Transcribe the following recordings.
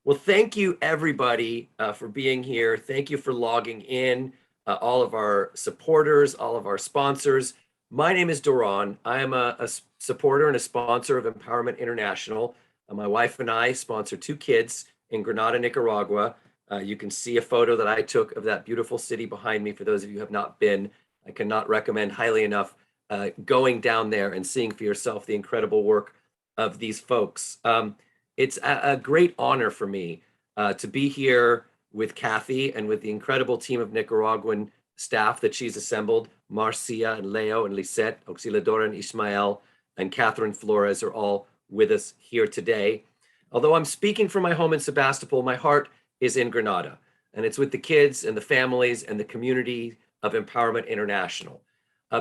Well, thank you everybody for being here. Thank you for logging in, all of our supporters, all of our sponsors. My name is Doron. I am a supporter and a sponsor of Empowerment International. My wife and I sponsor two kids in Granada, Nicaragua. You can see a photo that I took of that beautiful city behind me. For those of you who have not been, I cannot recommend highly enough going down there and seeing for yourself the incredible work of these folks. It's a great honor for me to be here with Kathy and with the incredible team of Nicaraguan staff that she's assembled. Marcia and Leo and Lisette, Auxiliadora and Ismael, and Catherine Flores are all with us here today. Although I'm speaking from my home in Sebastopol, my heart is in Granada, and it's with the kids and the families and the community of Empowerment International.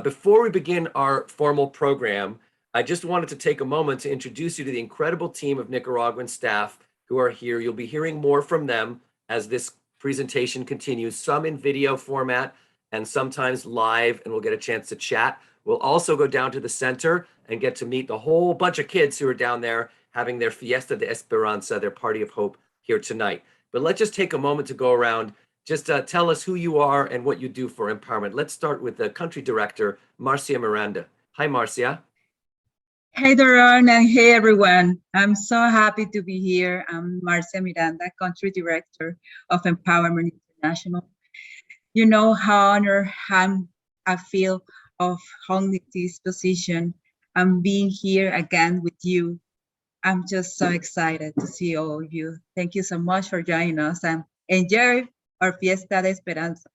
Before we begin our formal program, I just wanted to take a moment to introduce you to the incredible team of Nicaraguan staff who are here. You'll be hearing more from them as this presentation continues, some in video format and sometimes live, and we'll get a chance to chat. We'll also go down to the center and get to meet the whole bunch of kids who are down there having their Fiesta de Esperanza, their party of hope here tonight. But let's just take a moment to go around. Just tell us who you are and what you do for empowerment. Let's start with the country director, Marcia Miranda. Hi, Marcia. Hey, Doron, and hey, everyone. I'm so happy to be here. I'm Marcia Miranda, Country Director of Empowerment International. You know how honored I feel of holding this position and being here again with you. I'm just so excited to see all of you. Thank you so much for joining us and enjoy our Fiesta de Esperanza.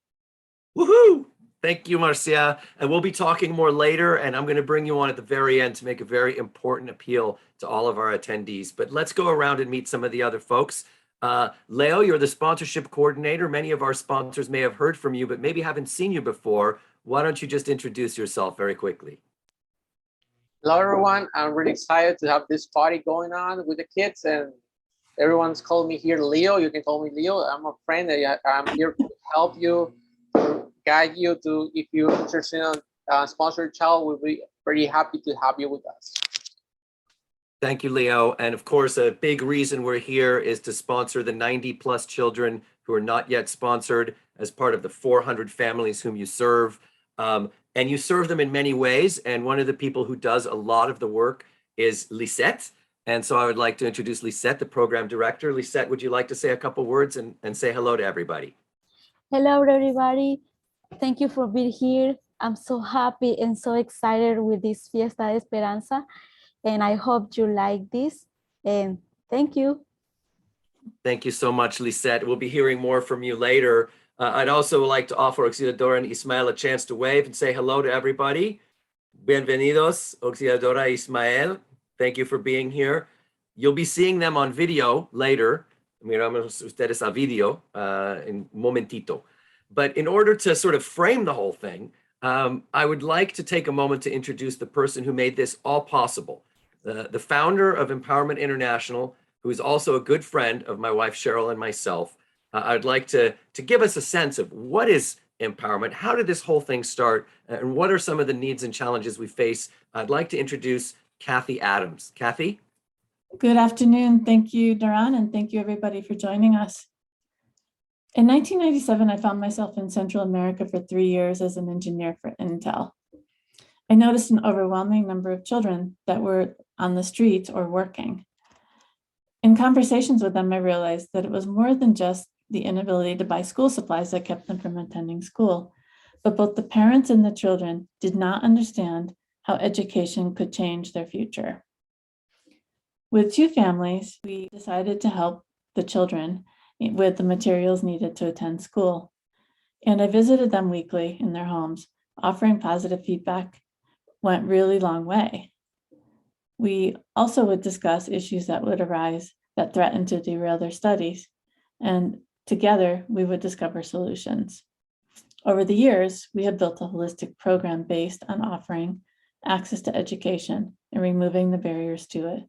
Woohoo! Thank you, Marcia. And we'll be talking more later, and I'm going to bring you on at the very end to make a very important appeal to all of our attendees. But let's go around and meet some of the other folks. Leo, you're the sponsorship coordinator. Many of our sponsors may have heard from you, but maybe haven't seen you before. Why don't you just introduce yourself very quickly? Hello, everyone. I'm really excited to have this party going on with the kids, and everyone's called me here Leo. You can call me Leo. I'm a friend. I'm here to help you, to guide you to, if you're interested in sponsored child, we'll be very happy to have you with us. Thank you, Leo. And of course, a big reason we're here is to sponsor the 90+ children who are not yet sponsored as part of the 400 families whom you serve. And you serve them in many ways. And one of the people who does a lot of the work is Lisette. And so I would like to introduce Lisette, the program director. Lisette, would you like to say a couple words and say hello to everybody? Hello, everybody. Thank you for being here. I'm so happy and so excited with this Fiesta de Esperanza. And I hope you like this. And thank you. Thank you so much, Lisette. We'll be hearing more from you later. I'd also like to offer Auxiliadora and Ismael a chance to wave and say hello to everybody. Bienvenidos, Auxiliadora Ismael. Thank you for being here. You'll be seeing them on video later. Miramos ustedes a video en momentito. But in order to sort of frame the whole thing, I would like to take a moment to introduce the person who made this all possible. The founder of Empowerment International, who is also a good friend of my wife, Cheryl, and myself. I'd like to give us a sense of what is empowerment, how did this whole thing start, and what are some of the needs and challenges we face. I'd like to introduce Kathy Adams. Kathy? Good afternoon. Thank you, Doron, and thank you everybody for joining us. In 1997, I found myself in Central America for 3 years as an engineer for Intel. I noticed an overwhelming number of children that were on the streets or working. In conversations with them, I realized that it was more than just the inability to buy school supplies that kept them from attending school, but both the parents and the children did not understand how education could change their future. With 2 families, we decided to help the children with the materials needed to attend school. And I visited them weekly in their homes. Offering positive feedback went really long way. We also would discuss issues that would arise that threatened to derail their studies. And together we would discover solutions. Over the years, we have built a holistic program based on offering access to education and removing the barriers to it.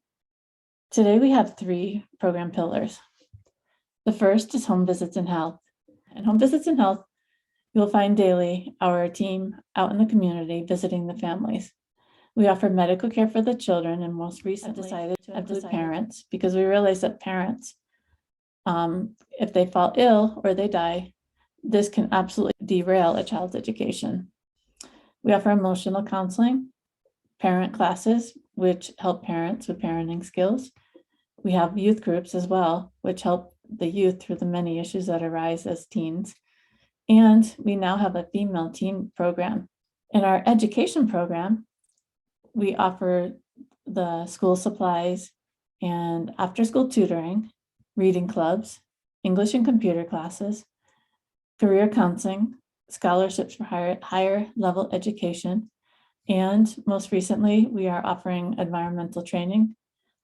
Today we have 3 program pillars. The first is home visits and health. In home visits and health, you'll find daily our team out in the community visiting the families. We offer medical care for the children, and most recently decided to include parents because we realized that parents If they fall ill or they die, this can absolutely derail a child's education. We offer emotional counseling, parent classes, which help parents with parenting skills. We have youth groups as well, which help the youth through the many issues that arise as teens. And we now have a female teen program. In our education program, we offer the school supplies and after-school tutoring, reading clubs, English and computer classes, career counseling, scholarships for higher level education, and most recently, we are offering environmental training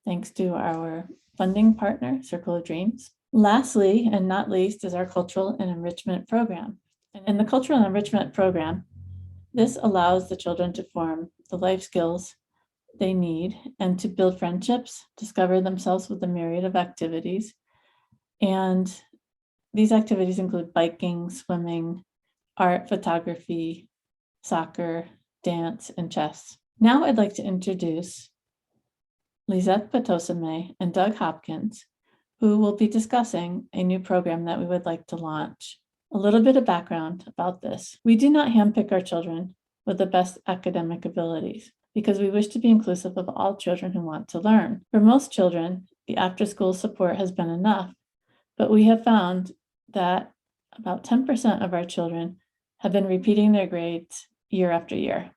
thanks to our funding partner, Circle of Dreams. Lastly, and not least, is our cultural and enrichment program. And in the cultural enrichment program, this allows the children to form the life skills they need and to build friendships, discover themselves with a myriad of activities. And these activities include biking, swimming, art, photography, soccer, dance, and chess. Now I'd like to introduce Lizeth Potosame and Doug Hopkins, who will be discussing a new program that we would like to launch. A little bit of background about this. We do not handpick our children with the best academic abilities because we wish to be inclusive of all children who want to learn. For most children, the after-school support has been enough, but we have found that about 10% of our children have been repeating their grades year after year,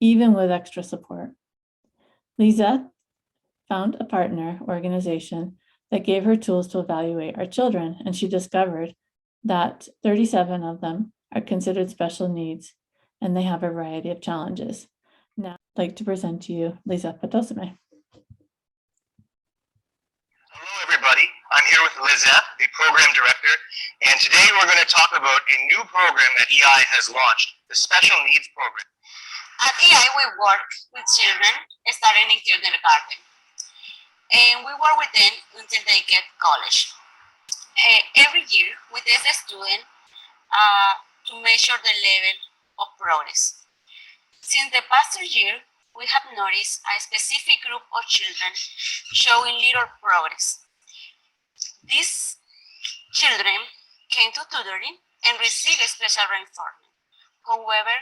even with extra support. Lizeth found a partner organization that gave her tools to evaluate our children, and she discovered that 37 of them are considered special needs, and they have a variety of challenges. Now, I'd like to present to you Lizeth Potosame. Hello, everybody. I'm here with Lizeth, the program director, and today we're going to talk about a new program that EI has launched, the Special Needs Program. At EI, we work with children starting in kindergarten, and we work with them until they get college. Every year, we test the student to measure the level of progress. Since the past year, we have noticed a specific group of children showing little progress. These children came to tutoring and received special reinforcement. However,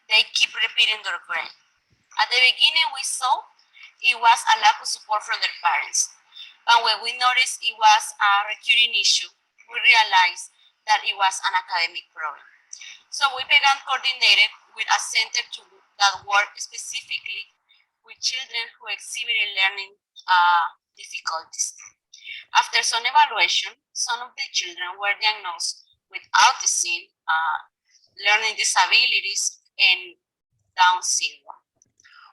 they keep repeating their grade. At the beginning, we saw it was a lack of support from their parents. But when we noticed it was a recurring issue, we realized that it was an academic problem. So we began coordinating with a center that worked specifically with children who exhibited learning difficulties. After some evaluation, some of the children were diagnosed with autism, learning disabilities, and Down syndrome.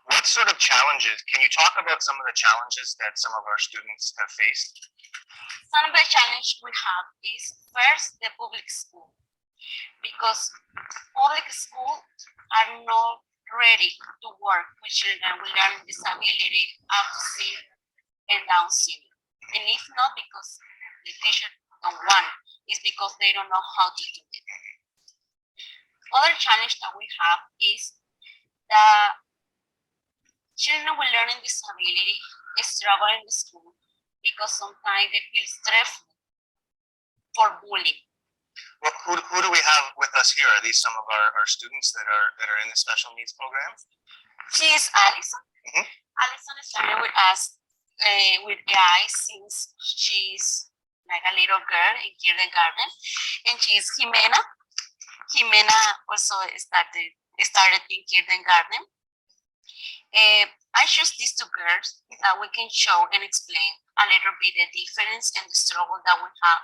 What sort of challenges, can you talk about some of the challenges that some of our students have faced? Some of the challenges we have is first the public school, because public schools are not ready to work with children with learning disability, autism, and Down syndrome. And if not because the teachers don't want, it's because they don't know how to do it. Other challenge that we have is that children with learning disability struggle in the school because sometimes they feel stressful for bullying. Well, who do we have with us here? Are these some of our students that are in the special needs program? She is Allison. Mhm. Allison started with us with AI since she's like a little girl in kindergarten, and she's Jimena. Jimena also started in kindergarten. I choose these two girls that we can show and explain a little bit the difference and the struggle that we have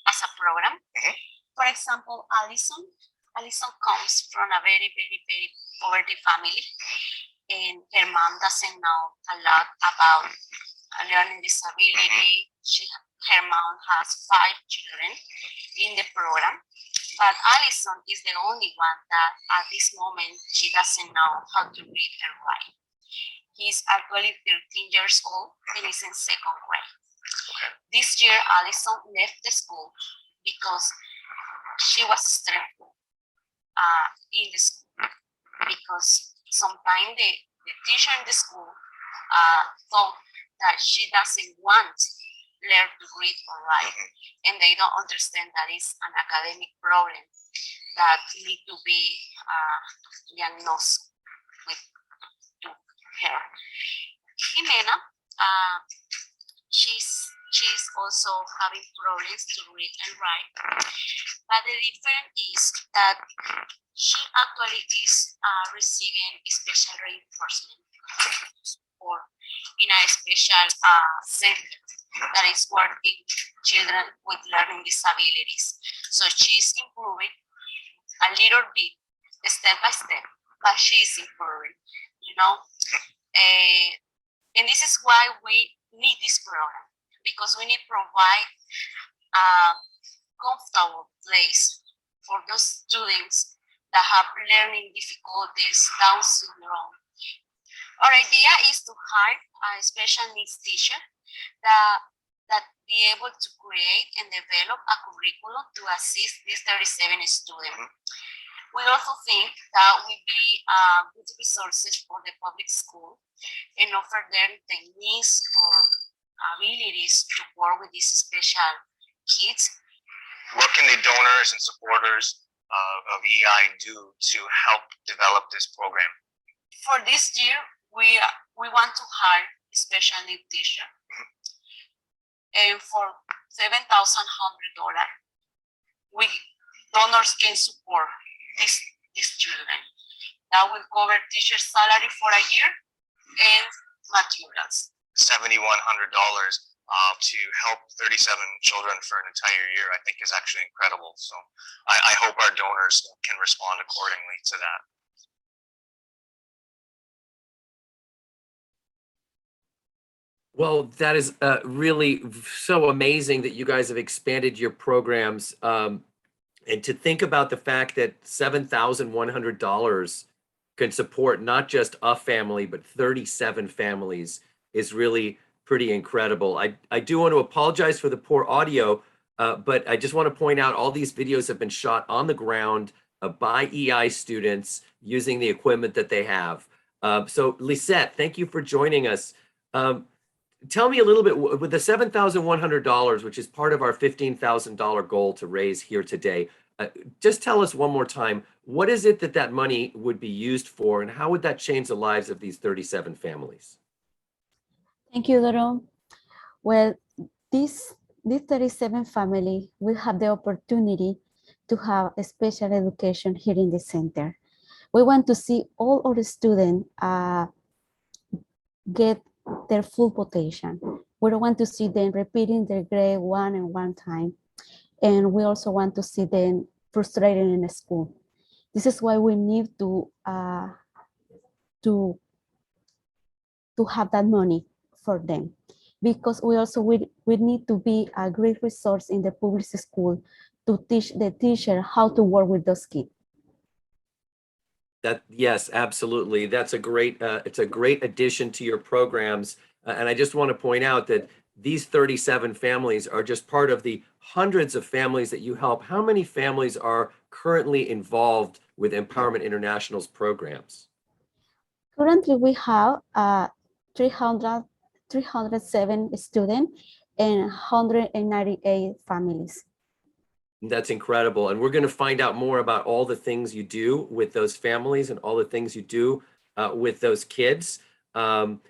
as a program. Mhm. For example, Allison comes from a very, very, very poverty family, and her mom doesn't know a lot about learning disability. Her mom has 5 children in the program, but Allison is the only one that at this moment she doesn't know how to read and write. He's actually 13 years old and is in 2nd grade. This year, Allison left the school because she was stressful in the school, because sometimes the teacher in the school thought that she doesn't want learn to read or write, and they don't understand that it's an academic problem that need to be diagnosed with to her. Jimena, she's also having problems to read and write, but the difference is that she actually is receiving special reinforcement or in a special center that is working with children with learning disabilities. So she's improving a little bit, step by step, but she's improving, you know. And this is why we need this program, because we need to provide a comfortable place for those students that have learning difficulties, Down syndrome. Our idea is to hire a special needs teacher that be able to create and develop a curriculum to assist these 37 students. We also think that will be good resources for the public school and offer them techniques or abilities to work with these special kids. What can the donors and supporters of EI do to help develop this program? For this year, we want to hire a special need teacher, and for $7,100, donors can support these children. That will cover teacher's salary for a year and materials. $7,100 to help 37 children for an entire year, I think, is actually incredible. So I hope our donors can respond accordingly to that. Well, that is really so amazing that you guys have expanded your programs. And to think about the fact that $7,100 can support not just a family, but 37 families is really pretty incredible. I do want to apologize for the poor audio, but I just want to point out all these videos have been shot on the ground by EI students using the equipment that they have. So Lisette, thank you for joining us. Tell me a little bit, with the $7,100, which is part of our $15,000 goal to raise here today, just tell us one more time, what is it that money would be used for, and how would that change the lives of these 37 families? Thank you, Doron. Well, this 37 family will have the opportunity to have a special education here in the center. We want to see all our students get their full potential. We don't want to see them repeating their grade one time. And we also want to see them frustrated in school. This is why we need to have that money for them, because we also we need to be a great resource in the public school to teach the teacher how to work with those kids. Yes, absolutely. That's a great, it's a great addition to your programs. And I just want to point out that these 37 families are just part of the hundreds of families that you help. How many families are currently involved with Empowerment International's programs? Currently, we have 307 students and 198 families. That's incredible. And we're going to find out more about all the things you do with those families and all the things you do with those kids. And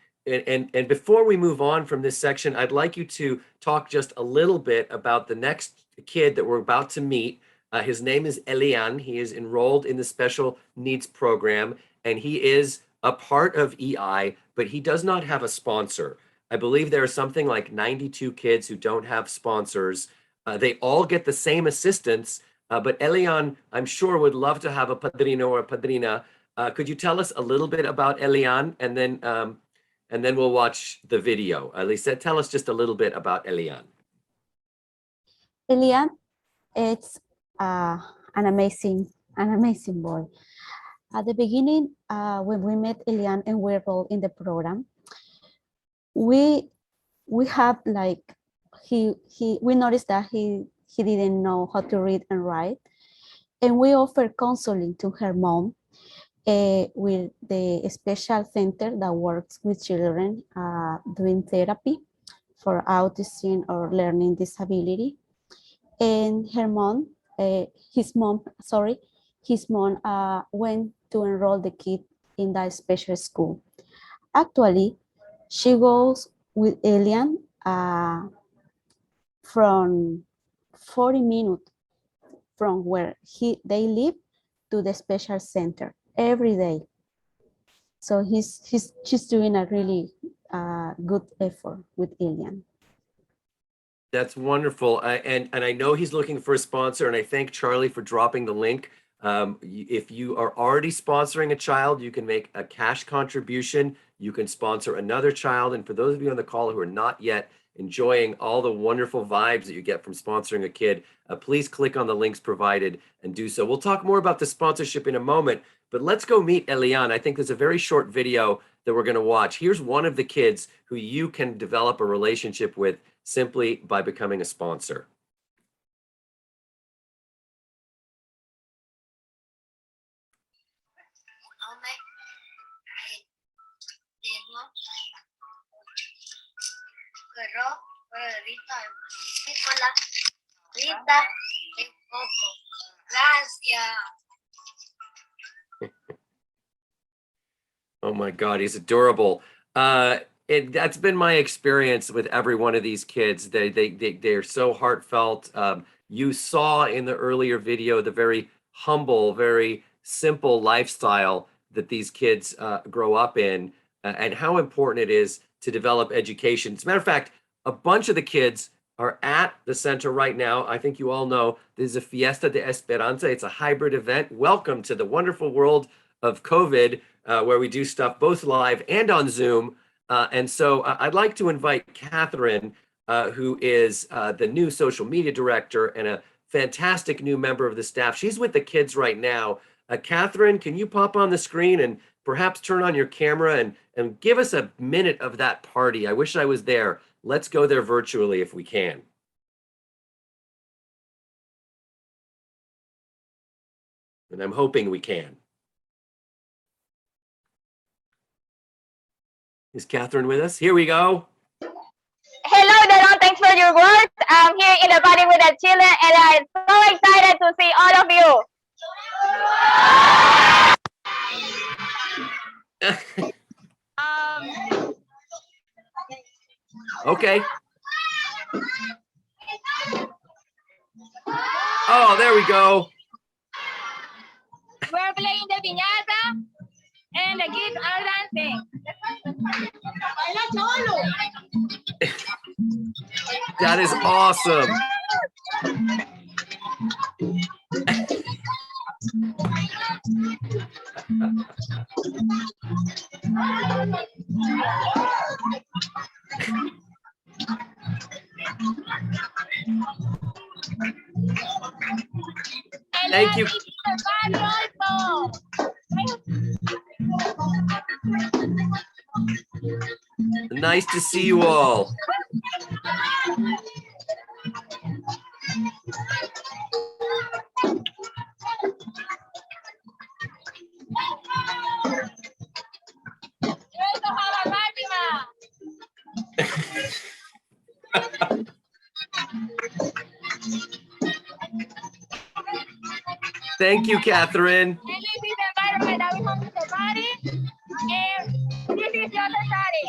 before we move on from this section, I'd like you to talk just a little bit about the next kid that we're about to meet. His name is Elian. He is enrolled in the special needs program, and he is a part of EI, but he does not have a sponsor. I believe there are something like 92 kids who don't have sponsors. They all get the same assistance, but Elian, I'm sure, would love to have a padrino or a padrina. Could you tell us a little bit about Elian, and then we'll watch the video. Lisette, tell us just a little bit about Elian. Elian, it's an amazing boy. At the beginning, when we met Elian and we enrolled in the program, we have like we noticed that he didn't know how to read and write, and we offered counseling to her mom with the special center that works with children doing therapy for autism or learning disability. And his mom went to enroll the kid in that special school. Actually, she goes with Elian from 40 minutes from where they live to the special center every day. So she's doing a really good effort with Elian. That's wonderful. And I know he's looking for a sponsor, and I thank Charlie for dropping the link. If you are already sponsoring a child, you can make a cash contribution. You can sponsor another child. And for those of you on the call who are not yet enjoying all the wonderful vibes that you get from sponsoring a kid, please click on the links provided and do so. We'll talk more about the sponsorship in a moment, but let's go meet Elian. I think there's a very short video that we're going to watch. Here's one of the kids who you can develop a relationship with simply by becoming a sponsor. Oh my God, he's adorable. That's been my experience with every one of these kids. They're so heartfelt. You saw in the earlier video the very humble, very simple lifestyle that these kids grow up in, and how important it is to develop education. As a matter of fact, a bunch of the kids are at the center right now. I think you all know this is a Fiesta de Esperanza. It's a hybrid event. Welcome to the wonderful world of COVID, where we do stuff both live and on Zoom. And so I'd like to invite Catherine, who is the new social media director and a fantastic new member of the staff. She's with the kids right now. Catherine, can you pop on the screen and perhaps turn on your camera and give us a minute of that party? I wish I was there. Let's go there virtually if we can. And I'm hoping we can. Is Catherine with us? Here we go. Hello, Doron. Thanks for your work. I'm here in the party with the children, and I'm so excited to see all of you. Okay. Oh, there we go. We're playing the piñata, and the kids are dancing. That is awesome. Thank you. Nice to see you all. Thank you, Catherine. And this is the environment that we have in the party, and this is your study.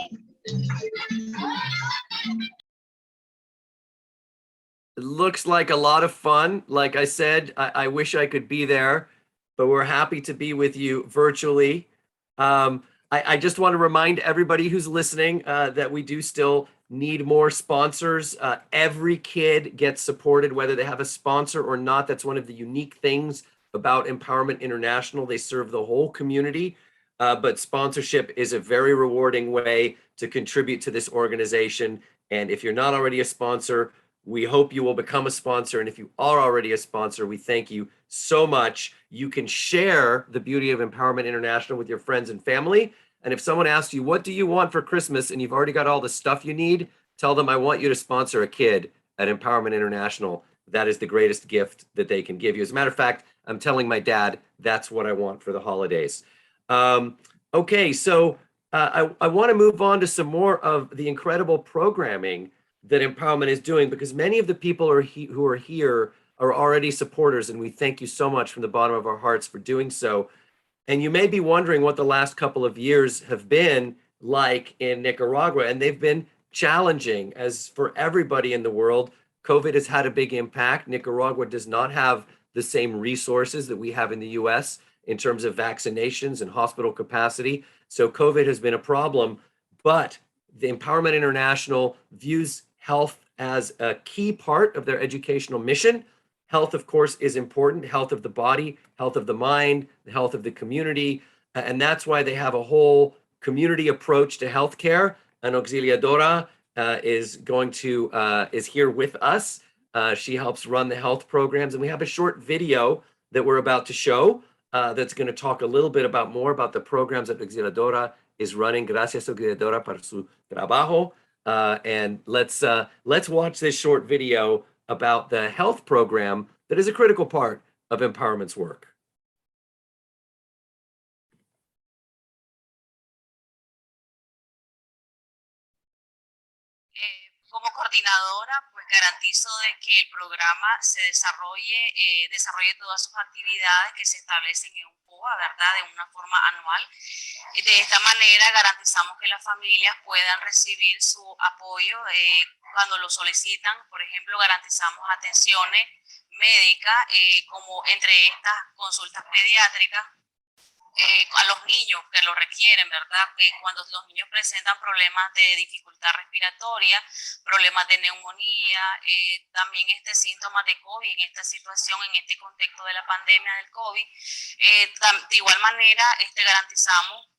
It looks like a lot of fun. Like I said, I wish I could be there, but we're happy to be with you virtually. I just want to remind everybody who's listening that we do still need more sponsors. Every kid gets supported, whether they have a sponsor or not. That's one of the unique things about Empowerment International. They serve the whole community, but sponsorship is a very rewarding way to contribute to this organization. And if you're not already a sponsor, we hope you will become a sponsor. And if you are already a sponsor, we thank you so much. You can share the beauty of Empowerment International with your friends and family. And if someone asks you, what do you want for Christmas? And you've already got all the stuff you need, tell them, I want you to sponsor a kid at Empowerment International. That is the greatest gift that they can give you. As a matter of fact, I'm telling my dad, that's what I want for the holidays. Okay, so I want to move on to some more of the incredible programming that empowerment is doing, because many of the people who are here are already supporters, and we thank you so much from the bottom of our hearts for doing so. And you may be wondering what the last couple of years have been like in Nicaragua, and they've been challenging. As for everybody in the world, COVID has had a big impact. Nicaragua does not have the same resources that we have in the US in terms of vaccinations and hospital capacity. So COVID has been a problem, but the Empowerment International views health as a key part of their educational mission. Health, of course, is important. Health of the body, health of the mind, the health of the community. And that's why they have a whole community approach to healthcare. And Auxiliadora is here with us. She helps run the health programs. And we have a short video that we're about to show that's going to talk a little bit more about the programs that Auxiliadora is running. Gracias, Auxiliadora, por su trabajo. And let's watch this short video about the health program that is a critical part of Empowerment's work. Como coordinadora, pues garantizo de que el programa se desarrolle todas sus actividades que se establecen en un POA, ¿verdad? De una forma anual. De esta manera garantizamos que las familias puedan recibir su apoyo cuando lo solicitan. Por ejemplo, garantizamos atenciones médicas, como entre estas consultas pediátricas, a los niños que lo requieren, ¿verdad? Que cuando los niños presentan problemas de dificultad respiratoria, problemas de neumonía, también síntomas de COVID en esta situación, en este contexto de la pandemia del COVID, de igual manera garantizamos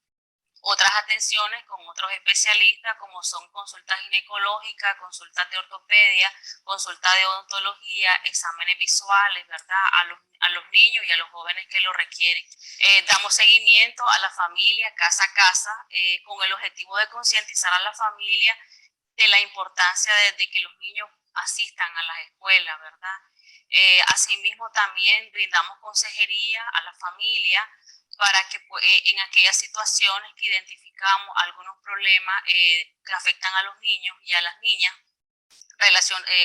otras atenciones con otros especialistas, como son consultas ginecológicas, consultas de ortopedia, consultas de odontología, exámenes visuales, ¿verdad? A los niños y a los jóvenes que lo requieren. Damos seguimiento a la familia, casa a casa, con el objetivo de concientizar a la familia de la importancia de que los niños asistan a las escuelas, ¿verdad? Asimismo, también brindamos consejería a la familia para que en aquellas situaciones que identificamos algunos problemas que afectan a los niños y a las niñas,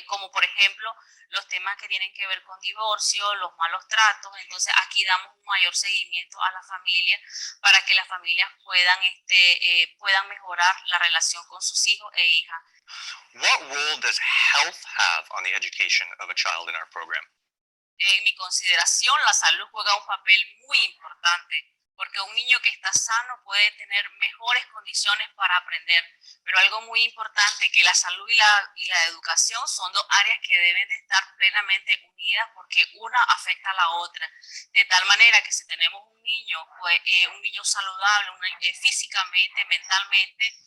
como por ejemplo los temas que tienen que ver con divorcio, los malos tratos. Entonces aquí damos un mayor seguimiento a la familia para que las familias puedan mejorar la relación con sus hijos e hijas. What role does health have on the education of a child in our program? En mi consideración, la salud juega un papel muy importante, porque un niño que está sano puede tener mejores condiciones para aprender. Pero algo muy importante, que la salud y la educación son dos áreas que deben de estar plenamente unidas, porque una afecta a la otra. De tal manera que si tenemos un niño saludable, físicamente, mentalmente,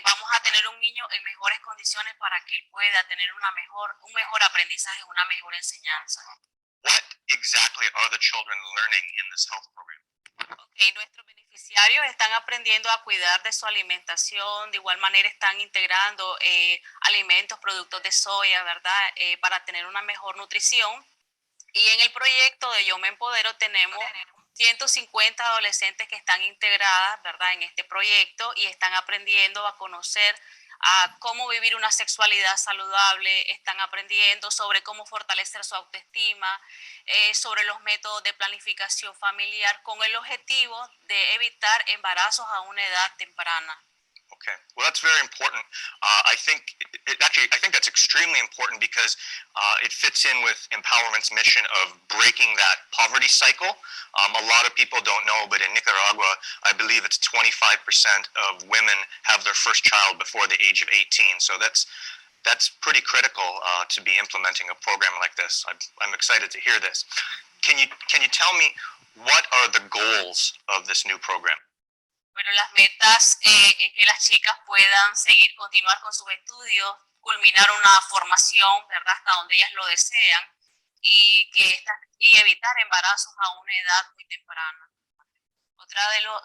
vamos a tener un niño en mejores condiciones para que él pueda tener un mejor aprendizaje, una mejor enseñanza. What exactly are the children learning in this health program? Okay, nuestros beneficiarios están aprendiendo a cuidar de su alimentación, de igual manera están integrando alimentos, productos de soya, ¿verdad? Para tener una mejor nutrición. Y en el proyecto de Yo Me Empodero tenemos 150 adolescentes que están integradas, ¿verdad? En este proyecto y están aprendiendo a conocer a cómo vivir una sexualidad saludable, están aprendiendo sobre cómo fortalecer su autoestima, sobre los métodos de planificación familiar, con el objetivo de evitar embarazos a una edad temprana. Okay, well, that's very important. I think that's extremely important because it fits in with Empowerment's mission of breaking that poverty cycle. A lot of people don't know, but in Nicaragua, I believe it's 25% of women have their first child before the age of 18. So that's pretty critical to be implementing a program like this. I'm excited to hear this. Can you tell me what are the goals of this new program? Bueno, las metas es que las chicas puedan continuar con sus estudios, culminar una formación, ¿verdad? Hasta donde ellas lo desean y evitar embarazos a una edad muy temprana. Otra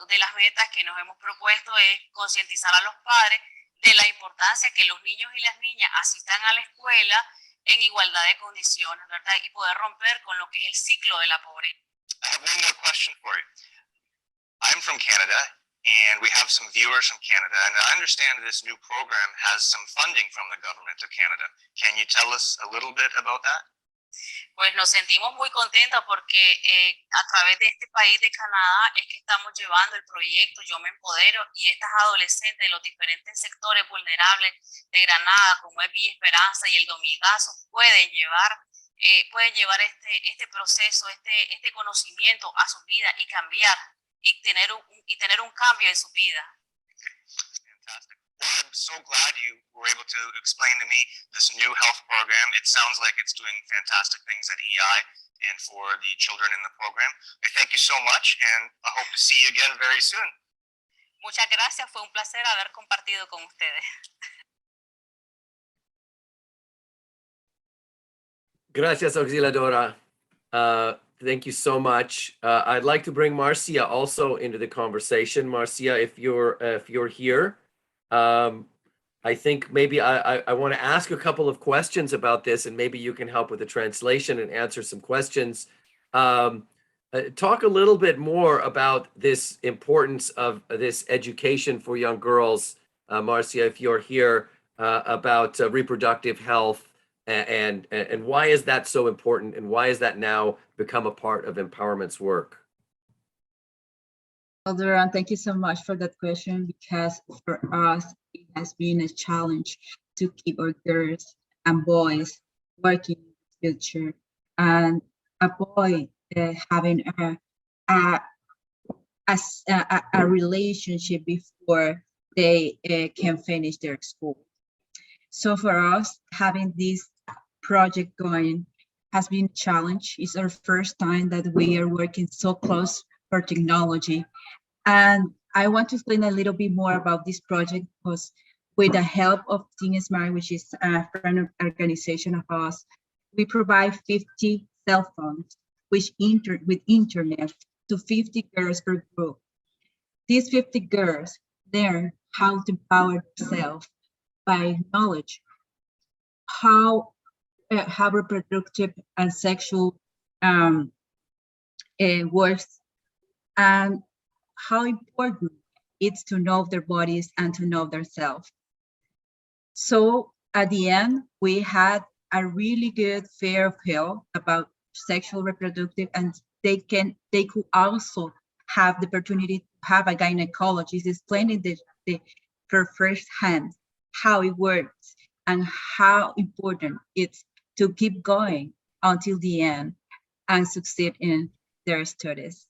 de las metas que nos hemos propuesto es concientizar a los padres de la importancia que los niños y las niñas asistan a la escuela en igualdad de condiciones, ¿verdad? Y poder romper con lo que es el ciclo de la pobreza. I have one more question for you. I'm from Canada, and we have some viewers from Canada, and I understand this new program has some funding from the government of Canada. Can you tell us a little bit about that? Pues nos sentimos muy contentos porque a través de este país de Canadá es que estamos llevando el proyecto Yo Me Empodero, y estas adolescentes de los diferentes sectores vulnerables de Granada, como es Villa Esperanza y el Domingazo, pueden llevar este proceso, este conocimiento a su vida y cambiar y tener un cambio en su vida. Fantastic. Well, I'm so glad you were able to explain to me this new health program. It sounds like it's doing fantastic things at EI and for the children in the program. I thank you so much, and I hope to see you again very soon. Muchas gracias, fue un placer haber compartido con ustedes. Gracias, Auxiliadora. Thank you so much. I'd like to bring Marcia also into the conversation. Marcia, if you're here, I think maybe I want to ask a couple of questions about this, and maybe you can help with the translation and answer some questions. Talk a little bit more about this importance of this education for young girls, Marcia, if you're here, about reproductive health, and why is that so important, and why is that now become a part of Empowerment's work? Well, Duran, thank you so much for that question, because for us, it has been a challenge to keep our girls and boys working in the future, and avoid having a relationship before they can finish their school. So for us, having this project going has been a challenge. It's our first time that we are working so close for technology. And I want to explain a little bit more about this project, because with the help of Teen Smart, which is a friend organization of us, we provide 50 cell phones with internet to 50 girls per group. These 50 girls learn how to empower themselves by knowledge, how reproductive and sexual works, and how important it's to know their bodies and to know themselves. So at the end, we had a really good fair of health about sexual reproductive, and they could also have the opportunity to have a gynecologist explaining for first hand how it works and how important it's to keep going until the end and succeed in their studies.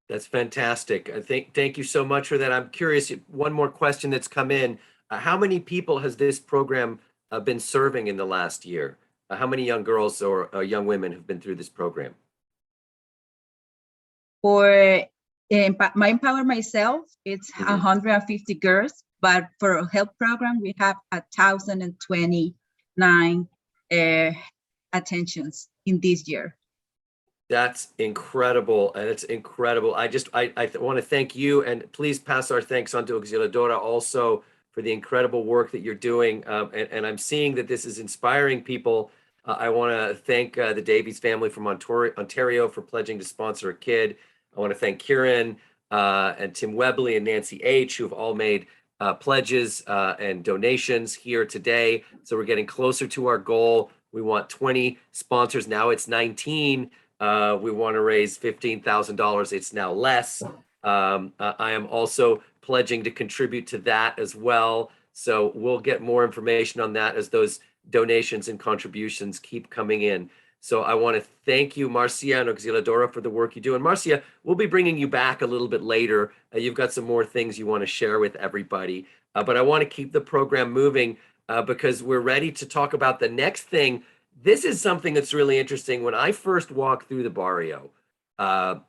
That's fantastic. Thank you so much for that. I'm curious, one more question that's come in. How many people has this program been serving in the last year? How many young girls or young women have been through this program? For my Empower Myself, it's 150 girls, but for a health program, we have 1,029 attentions in this year. That's incredible, and it's incredible. I want to thank you, and please pass our thanks on to Auxiliadora also for the incredible work that you're doing. And I'm seeing that this is inspiring people. I want to thank the Davies family from Ontario for pledging to sponsor a kid. I want to thank Kieran and Tim Webley and Nancy H, who have all made pledges and donations here today. So we're getting closer to our goal. We want 20 sponsors. Now it's 19. We want to raise $15,000. It's now less. I am also pledging to contribute to that as well. So we'll get more information on that as those donations and contributions keep coming in. So I want to thank you, Marcia and Auxiliadora, for the work you do. And Marcia, we'll be bringing you back a little bit later. You've got some more things you want to share with everybody. But I want to keep the program moving because we're ready to talk about the next thing. This is something that's really interesting. When I first walked through the barrio,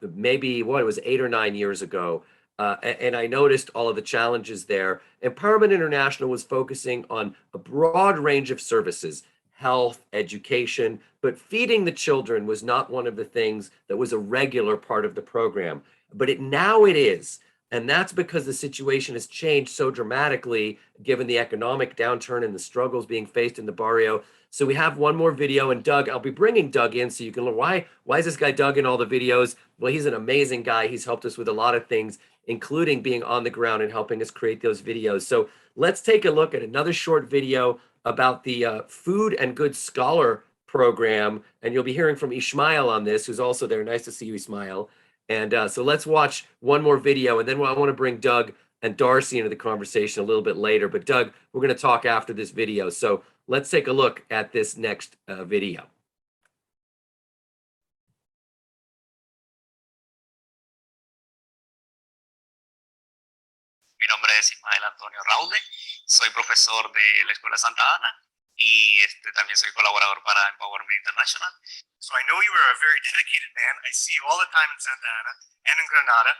maybe it was 8 or 9 years ago, and I noticed all of the challenges there. Empowerment International was focusing on a broad range of services, health, education, but feeding the children was not one of the things that was a regular part of the program. But now it is. And that's because the situation has changed so dramatically given the economic downturn and the struggles being faced in the barrio. So we have one more video, and Doug, I'll be bringing Doug in so you can learn why is this guy Doug in all the videos? Well, he's an amazing guy. He's helped us with a lot of things, including being on the ground and helping us create those videos. So let's take a look at another short video about the Food and Good Scholar program. And you'll be hearing from Ishmael on this, who's also there. Nice to see you, Ishmael. And so let's watch one more video, and then I want to bring Doug and Darcy into the conversation a little bit later. But Doug, we're going to talk after this video. So let's take a look at this next video. Mi nombre es Ismael Antonio Raude, soy profesor de la Escuela Santa Ana y también soy colaborador para Empowerment International. So I know you are a very dedicated man. I see you all the time in Santa Ana and in Granada,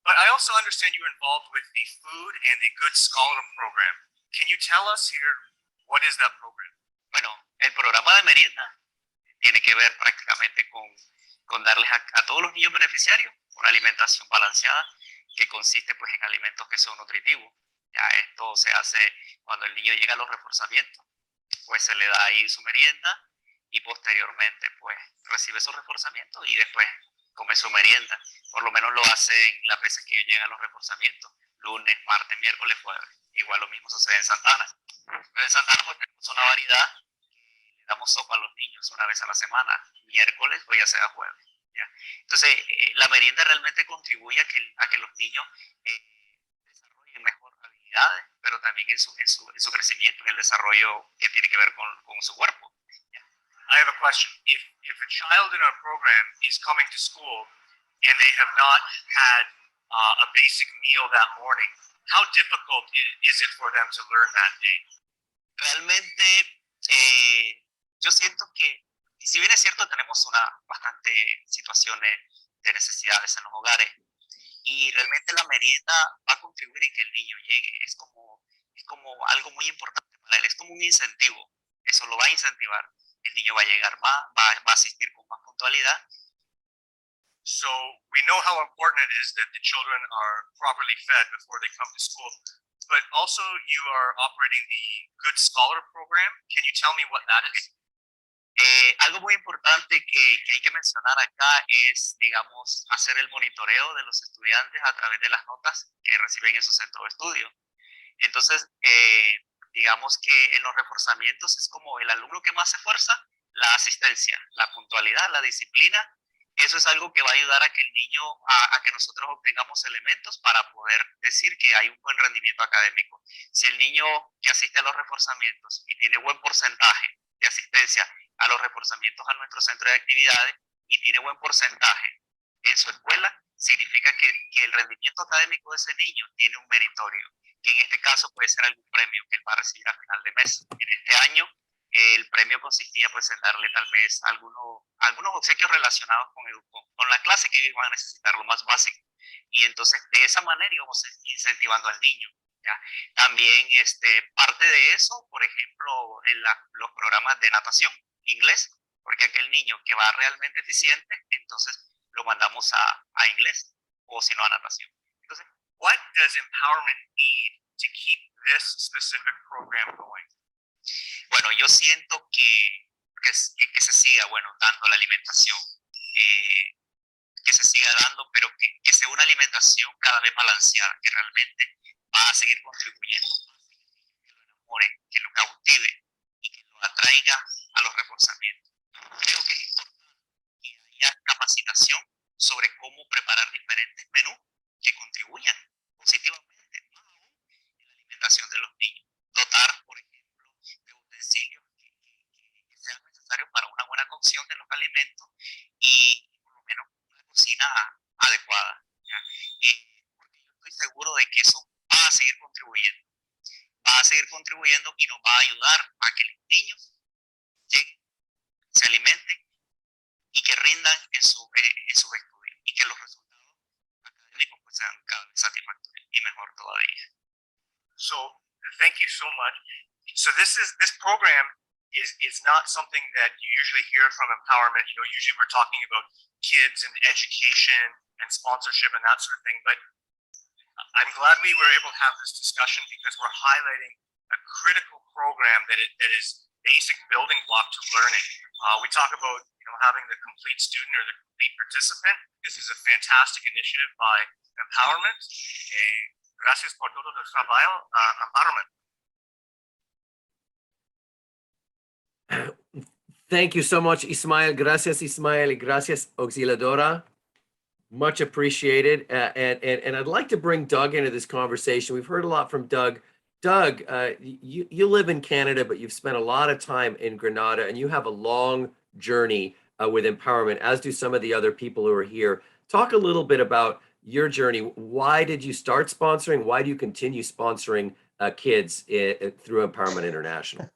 but I also understand you're involved with the Food and the Good Scholar Program. Can you tell us here, what is that program? Bueno, el programa de merienda tiene que ver prácticamente con darles a todos los niños beneficiarios una alimentación balanceada que consiste pues en alimentos que son nutritivos. Ya esto se hace cuando el niño llega a los reforzamientos, pues se le da ahí su merienda y posteriormente pues recibe su reforzamiento y después come su merienda. Por lo menos lo hacen las veces que ellos llegan a los reforzamientos, lunes, martes, miércoles, jueves. Igual lo mismo sucede en Santa Ana. Pero en Santa Ana pues tenemos una variedad, le damos sopa a los niños una vez a la semana, miércoles o ya sea jueves. ¿Ya? Entonces la merienda realmente contribuye a que los niños desarrollen mejor habilidades, pero también en su crecimiento, en el desarrollo que tiene que ver con su cuerpo. ¿Ya? I have a question. If a child in our program is coming to school and they have not had a basic meal that morning, how difficult is it for them to learn that day? Realmente yo siento que, si bien es cierto, tenemos bastante situaciones de necesidades en los hogares y realmente la merienda va a contribuir en que el niño llegue. Es como algo muy importante para él, es como un incentivo. Eso lo va a incentivar. El niño va a llegar más, va a asistir con más puntualidad. So we know how important it is that the children are properly fed before they come to school, but also you are operating the Good Scholar Program. Can you tell me what that is? Algo muy importante que hay que mencionar acá es, digamos, hacer el monitoreo de los estudiantes a través de las notas que reciben en su centro de estudio. Entonces, digamos que en los reforzamientos es como el alumno que más se esfuerza, la asistencia, la puntualidad, la disciplina. Eso es algo que va a ayudar a que el niño, a que nosotros obtengamos elementos para poder decir que hay un buen rendimiento académico. Si el niño que asiste a los reforzamientos y tiene buen porcentaje de asistencia a los reforzamientos a nuestro centro de actividades y tiene buen porcentaje en su escuela, significa que el rendimiento académico de ese niño tiene un meritorio, que en este caso puede ser algún premio que él va a recibir a final de mes. En este año, el premio consistía pues en darle tal vez algunos obsequios relacionados con la clase que ellos van a necesitar, lo más básico. Y entonces de esa manera íbamos incentivando al niño. ¿Ya? También parte de eso, por ejemplo, en los programas de natación, inglés, porque aquel niño que va realmente eficiente, entonces lo mandamos a inglés o si no a natación. Entonces, what does empowerment need to keep this specific program going? Bueno, yo siento que se siga, bueno, dando la alimentación, que se siga dando, pero que sea una alimentación cada vez balanceada, que realmente va a seguir contribuyendo, que lo enamore, que lo cautive y que lo atraiga a los reforzamientos. Creo que es importante que haya capacitación sobre cómo preparar diferentes menús que contribuyan positivamente más aún en la alimentación de los niños. Dotar, por ejemplo, de utensilios que sean necesarios para una buena cocción de los alimentos y por lo menos una cocina adecuada. ¿Ya? Porque yo estoy seguro de que eso va a seguir contribuyendo. Va a seguir contribuyendo y nos va a ayudar a que los niños lleguen, se alimenten y que rindan en sus estudios y que los resultados académicos pues sean cada vez satisfactorios y mejor todavía. So, thank you so much. So this program is not something that you usually hear from empowerment. You know, usually we're talking about kids and education and sponsorship and that sort of thing, but I'm glad we were able to have this discussion because we're highlighting a critical program that is basic building block to learning. We talk about having the complete student or the complete participant. This is a fantastic initiative by Empowerment. Gracias por todo el trabajo, Empowerment. Thank you so much, Ismael. Gracias, Ismael. Gracias, Auxiliadora. Much appreciated. And I'd like to bring Doug into this conversation. We've heard a lot from Doug. Doug, you live in Canada, but you've spent a lot of time in Grenada, and you have a long journey with empowerment, as do some of the other people who are here. Talk a little bit about your journey. Why did you start sponsoring? Why do you continue sponsoring kids through Empowerment International?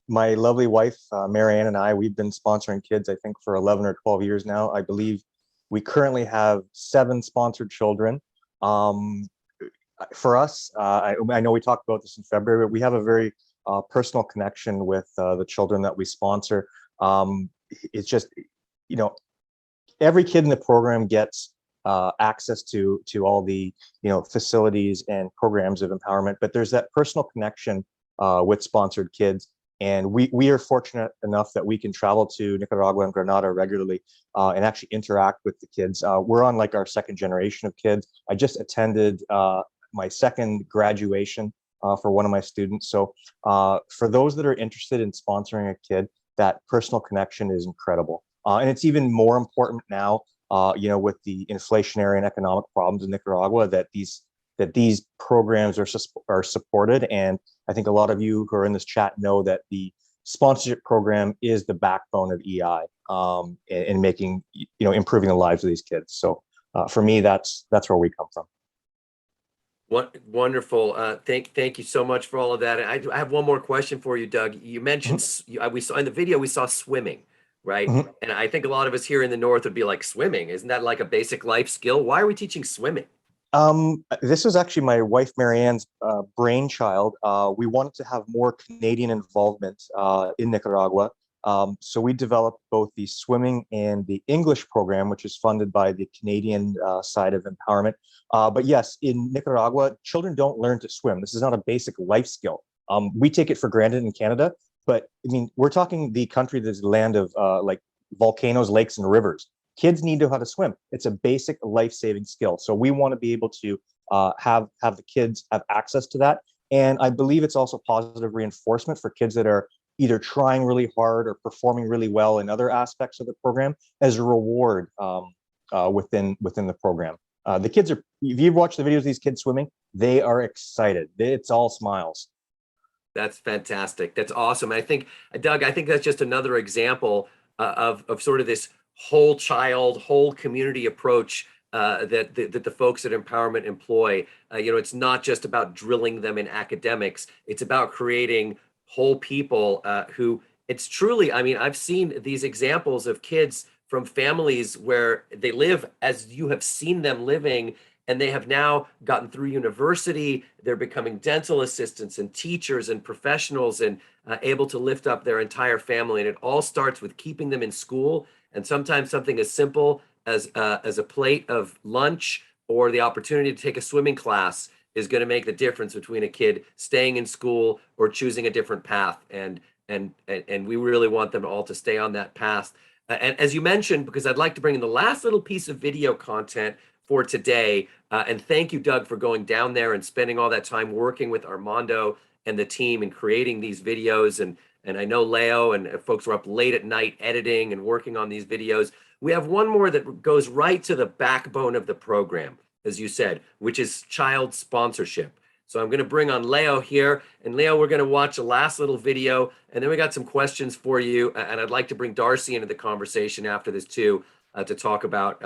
My lovely wife, Marianne, and I, we've been sponsoring kids, I think, for 11 or 12 years now. I believe we currently have 7 sponsored children. For us, I know we talked about this in February, but we have a very personal connection with the children that we sponsor. It's just, every kid in the program gets access to all the, facilities and programs of empowerment, but there's that personal connection with sponsored kids. And we are fortunate enough that we can travel to Nicaragua and Grenada regularly and actually interact with the kids. We're on like our 2nd generation of kids. I just attended my 2nd graduation for one of my students. So for those that are interested in sponsoring a kid, that personal connection is incredible. And it's even more important now, with the inflationary and economic problems in Nicaragua, that these programs are supported. And I think a lot of you who are in this chat know that the sponsorship program is the backbone of EI in making, improving the lives of these kids. So for me, that's where we come from. What wonderful. Thank you so much for all of that. And I have one more question for you, Doug. You mentioned, we saw in the video, we saw swimming, right? And I think a lot of us here in the North would be like, swimming, isn't that like a basic life skill? Why are we teaching swimming? This was actually my wife, Marianne's brainchild. We wanted to have more Canadian involvement in Nicaragua. So we developed both the swimming and the English program, which is funded by the Canadian side of empowerment. But yes, in Nicaragua, children don't learn to swim. This is not a basic life skill. We take it for granted in Canada, but I mean, we're talking the country that's the land of like volcanoes, lakes, and rivers. Kids need to know how to swim. It's a basic life-saving skill. So we want to be able to have the kids have access to that. And I believe it's also positive reinforcement for kids that are either trying really hard or performing really well in other aspects of the program as a reward within the program. The kids are, if you've watched the videos of these kids swimming, they are excited. It's all smiles. That's fantastic. That's awesome. I think, Doug, I think that's just another example of sort of this whole child, whole community approach that the folks at Empowerment employ. It's not just about drilling them in academics. It's about creating whole people who, it's truly, I mean, I've seen these examples of kids from families where they live as you have seen them living, and they have now gotten through university. They're becoming dental assistants and teachers and professionals and able to lift up their entire family. And it all starts with keeping them in school. And sometimes something as simple as a plate of lunch or the opportunity to take a swimming class is going to make the difference between a kid staying in school or choosing a different path. And we really want them all to stay on that path. And as you mentioned, because I'd like to bring in the last little piece of video content for today. And thank you, Doug, for going down there and spending all that time working with Armando and the team and creating these videos. And I know Leo and folks were up late at night editing and working on these videos. We have one more that goes right to the backbone of the program, as you said, which is child sponsorship. So I'm going to bring on Leo here. And Leo, we're going to watch the last little video. And then we got some questions for you. And I'd like to bring Darcy into the conversation after this too, to talk about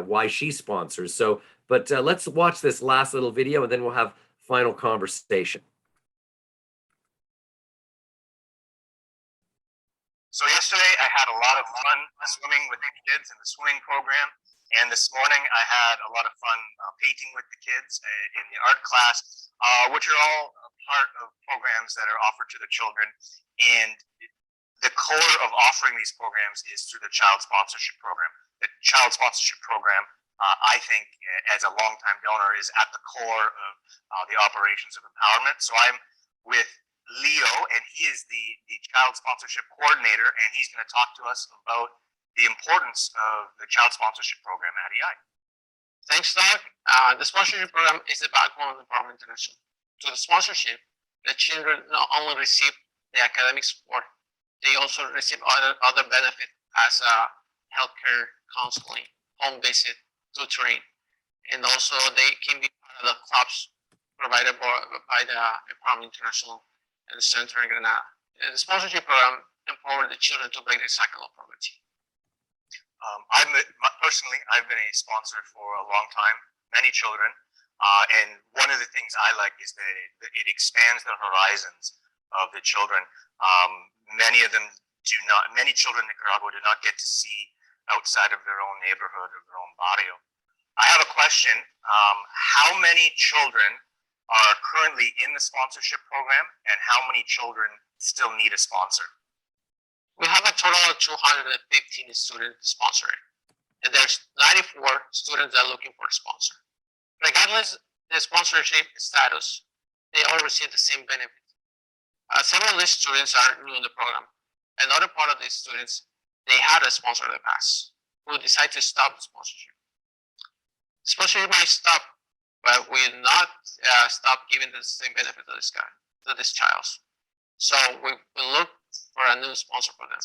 why she sponsors. So, but let's watch this last little video and then we'll have final conversation. So yesterday I had a lot of fun swimming with the kids in the swimming program. And this morning I had a lot of fun painting with the kids in the art class, which are all a part of programs that are offered to the children. And the core of offering these programs is through the child sponsorship program. The child sponsorship program, I think, as a longtime donor, is at the core of the operations of empowerment. So I'm with Leo, and he is the child sponsorship coordinator, and he's going to talk to us about the importance of the child sponsorship program at EI. Thanks, Doug. The sponsorship program is the backbone of Empowerment International. Through the sponsorship, the children not only receive the academic support, they also receive other benefits as healthcare, counseling, home visit, tutoring, and also they can be part of the clubs provided by the Empowerment International and the Center in Granada. And the sponsorship program empowers the children to break the cycle of poverty. Personally, I've been a sponsor for a long time, many children, and one of the things I like is that it expands the horizons of the children. Many children in Nicaragua do not get to see outside of their own neighborhood or their own barrio. I have a question. How many children are currently in the sponsorship program, and how many children still need a sponsor? We have a total of 215 students sponsored, and there's 94 students that are looking for a sponsor. Regardless of the sponsorship status, they all receive the same benefit. Several of these students are new in the program. Another part of these students, they had a sponsor in the past who decided to stop the sponsorship. The sponsorship might stop, but we will not stop giving the same benefit to this child. So we will look for a new sponsor for them.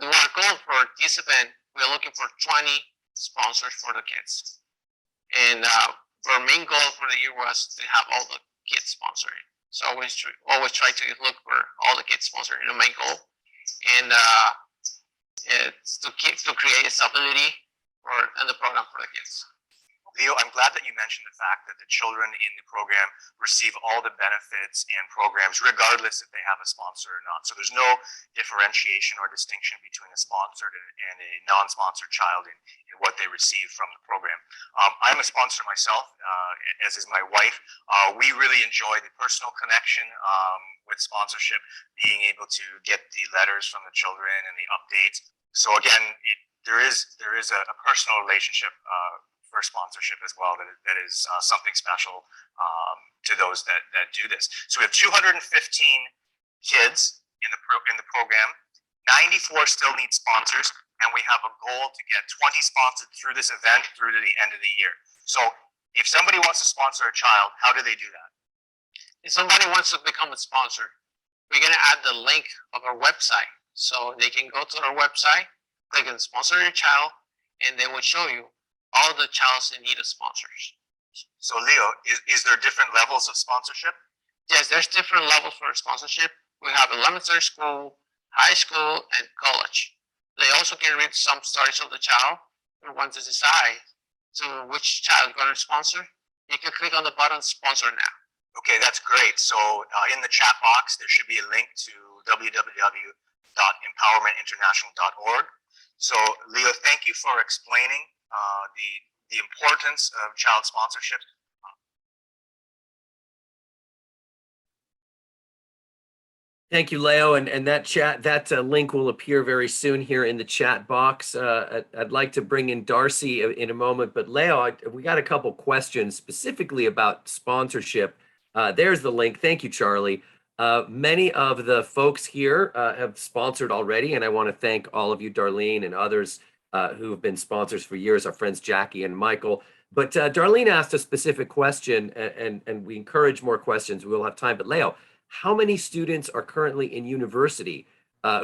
Our goal for this event, we're looking for 20 sponsors for the kids. And our main goal for the year was to have all the kids sponsored. So always try to look for all the kids sponsored in the main goal. And it's to create a stability in the program for the kids. Leo, I'm glad that you mentioned the fact that the children in the program receive all the benefits and programs regardless if they have a sponsor or not. So there's no differentiation or distinction between a sponsored and a non-sponsored child in what they receive from the program. I'm a sponsor myself, as is my wife. We really enjoy the personal connection with sponsorship, being able to get the letters from the children and the updates. So again, there is a personal relationship for sponsorship as well that is something special to those that do this. So we have 215 kids in the program. 94 still need sponsors, and we have a goal to get 20 sponsored through this event through to the end of the year. So if somebody wants to sponsor a child, how do they do that? If somebody wants to become a sponsor, we're going to add the link of our website. So they can go to our website, click on sponsor your child, and then we'll show you all the childs in need of sponsors. So Leo, is there different levels of sponsorship? Yes, there's different levels for sponsorship. We have elementary school, high school, and college. They also can read some stories of the child, and once they decide to which child you're going to sponsor, you can click on the button sponsor now. Okay, that's great. So in the chat box, there should be a link to www.empowermentinternational.org. So Leo, thank you for explaining the importance of child sponsorship. Thank you, Leo. And that link will appear very soon here in the chat box. I'd like to bring in Darcy in a moment, but Leo, we got a couple questions specifically about sponsorship. There's the link. Thank you, Charlie. Many of the folks here have sponsored already, and I want to thank all of you, Darlene, and others who have been sponsors for years, our friends Jackie and Michael. But Darlene asked a specific question, and we encourage more questions. We'll have time. But Leo, how many students are currently in university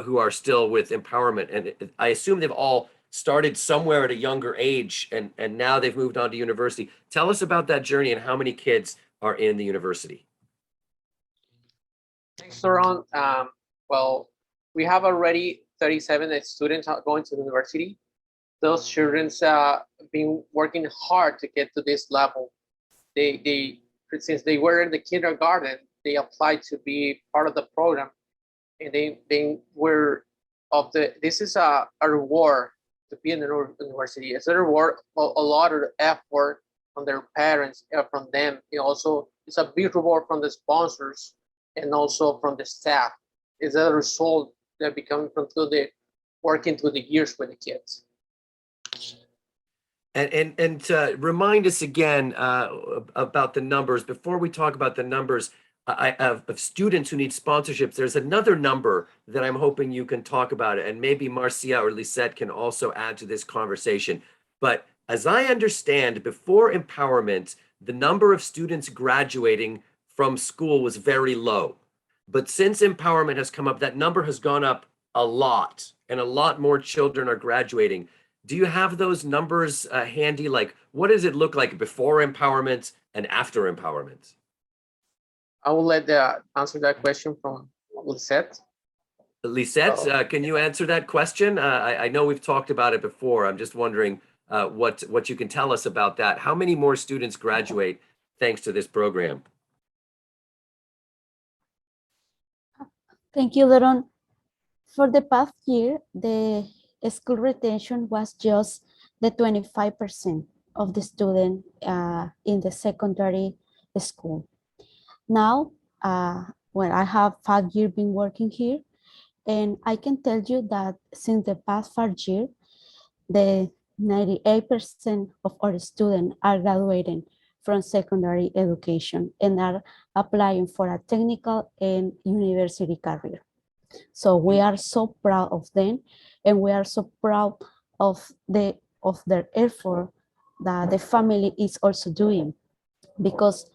who are still with Empowerment? And I assume they've all started somewhere at a younger age, and now they've moved on to university. Tell us about that journey and how many kids are in the university. Thanks, Doron. Well, we have already 37 students going to the university. Those children have been working hard to get to this level. Since they were in the kindergarten, they applied to be part of the program, and they were this is a reward to be in the university. It's a reward of a lot of effort from their parents, from them. It also it's a big reward from the sponsors and also from the staff. It's a result that becoming from through the working through the years with the kids. And to remind us again about the numbers, before we talk about the numbers of students who need sponsorships, there's another number that I'm hoping you can talk about, and maybe Marcia or Lisette can also add to this conversation. But as I understand, before empowerment, the number of students graduating from school was very low. But since empowerment has come up, that number has gone up a lot, and a lot more children are graduating. Do you have those numbers handy? Like, what does it look like before empowerment and after empowerment? I will let answer that question from Lisette. Lisette, can you answer that question? I know we've talked about it before. I'm just wondering what you can tell us about that. How many more students graduate thanks to this program? Thank you, Leron. For the past year, the school retention was just the 25% of the student in the secondary school. Now, well, I have 5 years been working here, and I can tell you that since the past 5 years, the 98% of our students are graduating from secondary education and are applying for a technical and university career. So we are so proud of them, and we are so proud of their effort that the family is also doing, because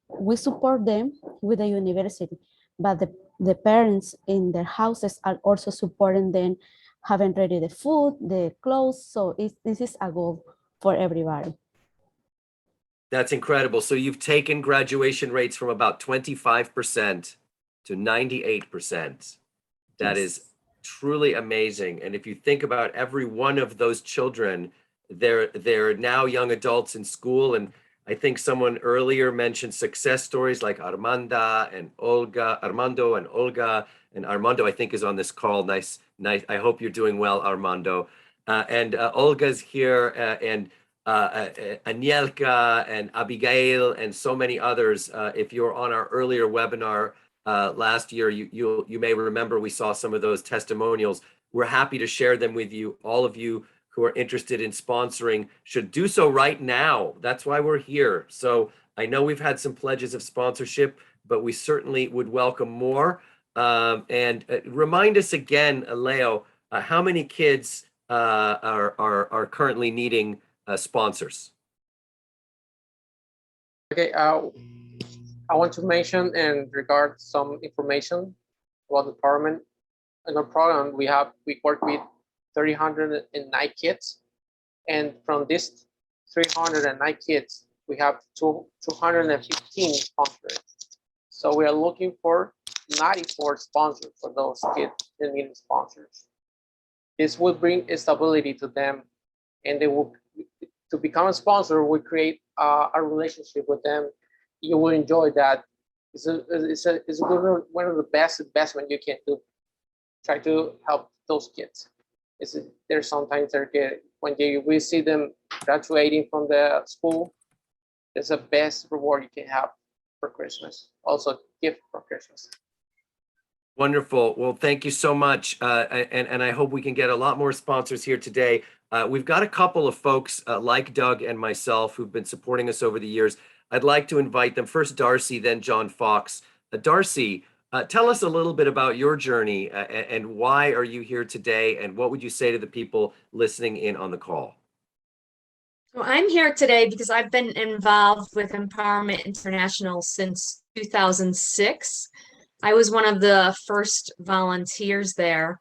we support them with the university, but the parents in their houses are also supporting them, having ready the food, the clothes. So this is a goal for everybody. That's incredible. So you've taken graduation rates from about 25% to 98%. That Yes. is truly amazing. And if you think about every one of those children, they're now young adults in school. And I think someone earlier mentioned success stories like Armando and Olga. And Armando, I think, is on this call. Nice. I hope you're doing well, Armando. And Olga's here, and Anielka and Abigail and so many others. If you're on our earlier webinar last year, you may remember we saw some of those testimonials. We're happy to share them with you. All of you who are interested in sponsoring should do so right now. That's why we're here. So I know we've had some pledges of sponsorship, but we certainly would welcome more. And remind us again, Leo, how many kids are currently needing sponsors? Okay, I want to mention in regard some information about the department. In our program, we work with 309 kids, and from these 309 kids, we have 215 sponsors. So we are looking for 94 sponsors for those kids that need sponsors. This will bring stability to them, and they will, to become a sponsor, we create a relationship with them. You will enjoy that. It's one of the best investment you can do. Try to help those kids. There's sometimes when we see them graduating from the school, it's the best reward you can have for Christmas. Also, gift for Christmas. Wonderful. Well, thank you so much. And I hope we can get a lot more sponsors here today. We've got a couple of folks like Doug and myself who've been supporting us over the years. I'd like to invite them. First, Darcy, then John Fox. Darcy, tell us a little bit about your journey and why are you here today? And what would you say to the people listening in on the call? So I'm here today because I've been involved with Empowerment International since 2006. I was one of the first volunteers there.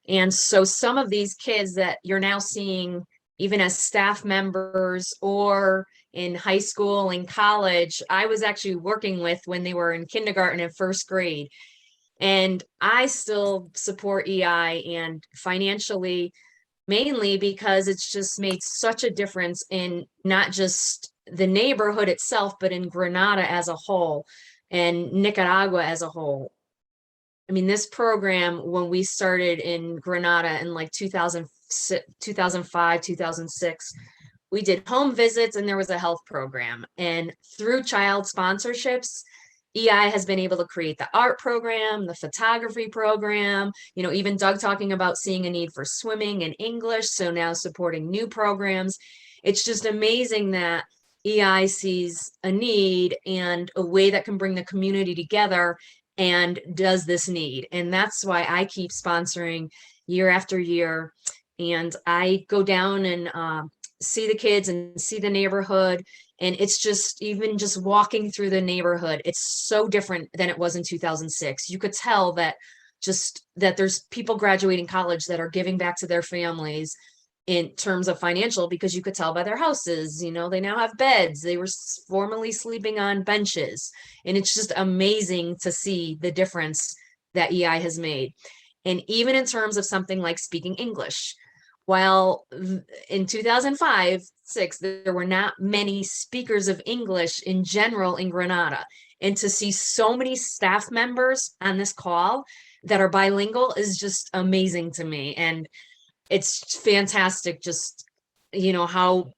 And so some of these kids that you're now seeing, even as staff members or in high school and college, I was actually working with when they were in kindergarten and first grade. And I still support EI and financially, mainly because it's just made such a difference in not just the neighborhood itself, but in Grenada as a whole and Nicaragua as a whole. I mean, this program, when we started in Grenada in like 2005, 2006, we did home visits and there was a health program. And through child sponsorships, EI has been able to create the art program, the photography program, even Doug talking about seeing a need for swimming and English, so now supporting new programs. It's just amazing that EI sees a need and a way that can bring the community together and does this need. And that's why I keep sponsoring year after year. And I go down and see the kids and see the neighborhood. And it's just, even just walking through the neighborhood, it's so different than it was in 2006. You could tell that there's people graduating college that are giving back to their families in terms of financial, because you could tell by their houses, they now have beds. They were formerly sleeping on benches. And it's just amazing to see the difference that EI has made. And even in terms of something like speaking English, while in 2005-06, there were not many speakers of English in general in Grenada. And to see so many staff members on this call that are bilingual is just amazing to me. And it's fantastic, just, how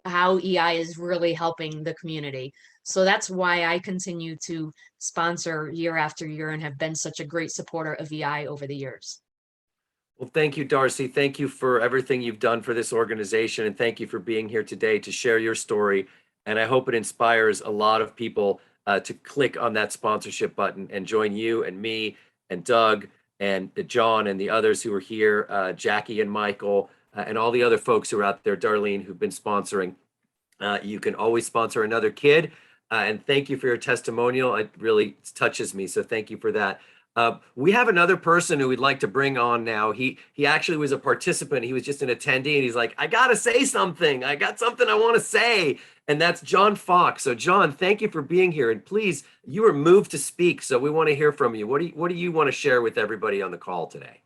EI is really helping the community. So that's why I continue to sponsor year after year and have been such a great supporter of EI over the years. Well, thank you, Darcy. Thank you for everything you've done for this organization. And thank you for being here today to share your story. And I hope it inspires a lot of people to click on that sponsorship button and join you and me and Doug and John and the others who are here, Jackie and Michael, and all the other folks who are out there, Darlene, who've been sponsoring. You can always sponsor another kid. And thank you for your testimonial. It really touches me. So thank you for that. We have another person who we'd like to bring on now. He actually was a participant. He was just an attendee, and he's like, I got to say something. I got something I want to say. And that's John Fox. So John, thank you for being here. And please, you were moved to speak. So we want to hear from you. What do you want to share with everybody on the call today?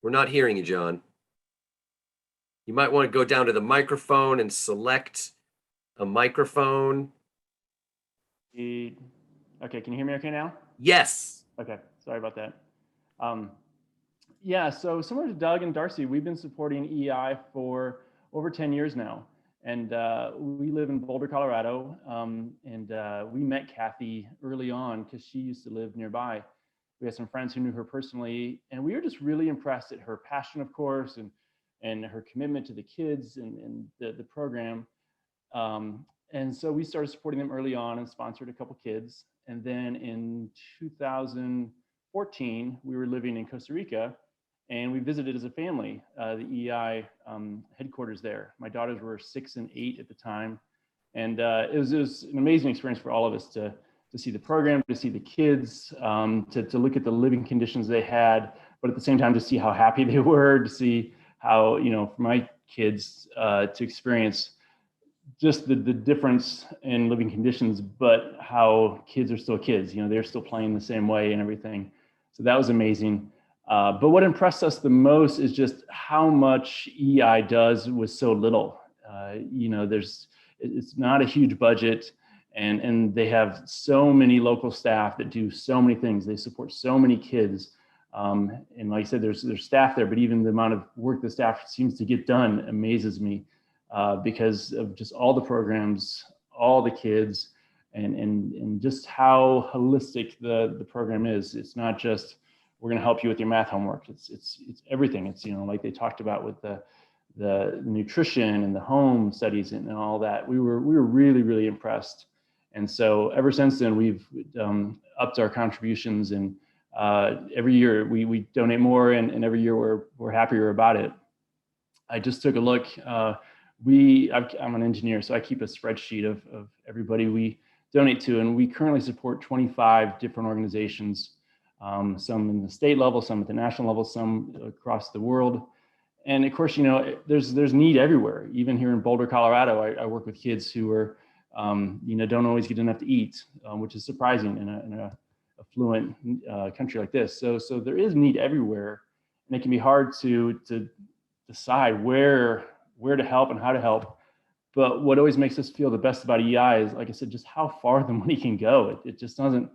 We're not hearing you, John. You might want to go down to the microphone and select a microphone. Okay, can you hear me okay now? Yes. Okay, sorry about that. Yeah, so similar to Doug and Darcy, we've been supporting EI for over 10 years now. And we live in Boulder, Colorado. We met Kathy early on because she used to live nearby. We had some friends who knew her personally, and we were just really impressed at her passion, of course, and her commitment to the kids and the program. And so we started supporting them early on and sponsored a couple kids. And then in 2014, we were living in Costa Rica, and we visited as a family, the EI headquarters there. My daughters were 6 and 8 at the time. And it was an amazing experience for all of us to see the program, to see the kids, to look at the living conditions they had, but at the same time to see how happy they were, to see how, for my kids to experience just the difference in living conditions, but how kids are still kids, they're still playing the same way and everything. So that was amazing. But what impressed us the most is just how much EI does with so little. It's not a huge budget, and they have so many local staff that do so many things. They support so many kids. And like I said, there's staff there, but even the amount of work the staff seems to get done amazes me because of just all the programs, all the kids, and just how holistic the program is. It's not just, we're going to help you with your math homework. It's everything. It's, like they talked about with the nutrition and the home studies and all that. We were really, really impressed. And so ever since then, we've upped our contributions, and every year we donate more, and every year we're happier about it. I just took a look. I'm an engineer, so I keep a spreadsheet of everybody we donate to, and we currently support 25 different organizations, some in the state level, some at the national level, some across the world. And of course, there's need everywhere. Even here in Boulder, Colorado, I work with kids who are, don't always get enough to eat, which is surprising in a affluent country like this. So there is need everywhere, and it can be hard to decide where to help and how to help. But what always makes us feel the best about EI is, like I said, just how far the money can go. It just doesn't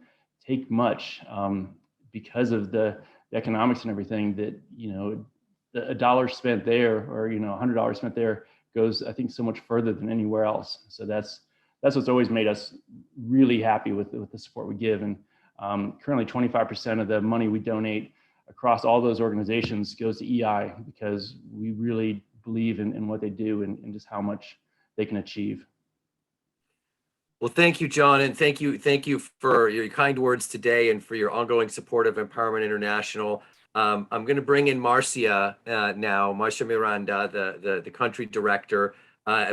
take much because of the economics and everything that, a dollar spent there, or $100 spent there, goes, I think, so much further than anywhere else. So that's what's always made us really happy with the support we give. And currently 25% of the money we donate across all those organizations goes to EI, because we really believe in what they do and just how much they can achieve. Well, thank you, John, and thank you for your kind words today and for your ongoing support of Empowerment International. I'm going to bring in Marcia now, Marcia Miranda, the country director.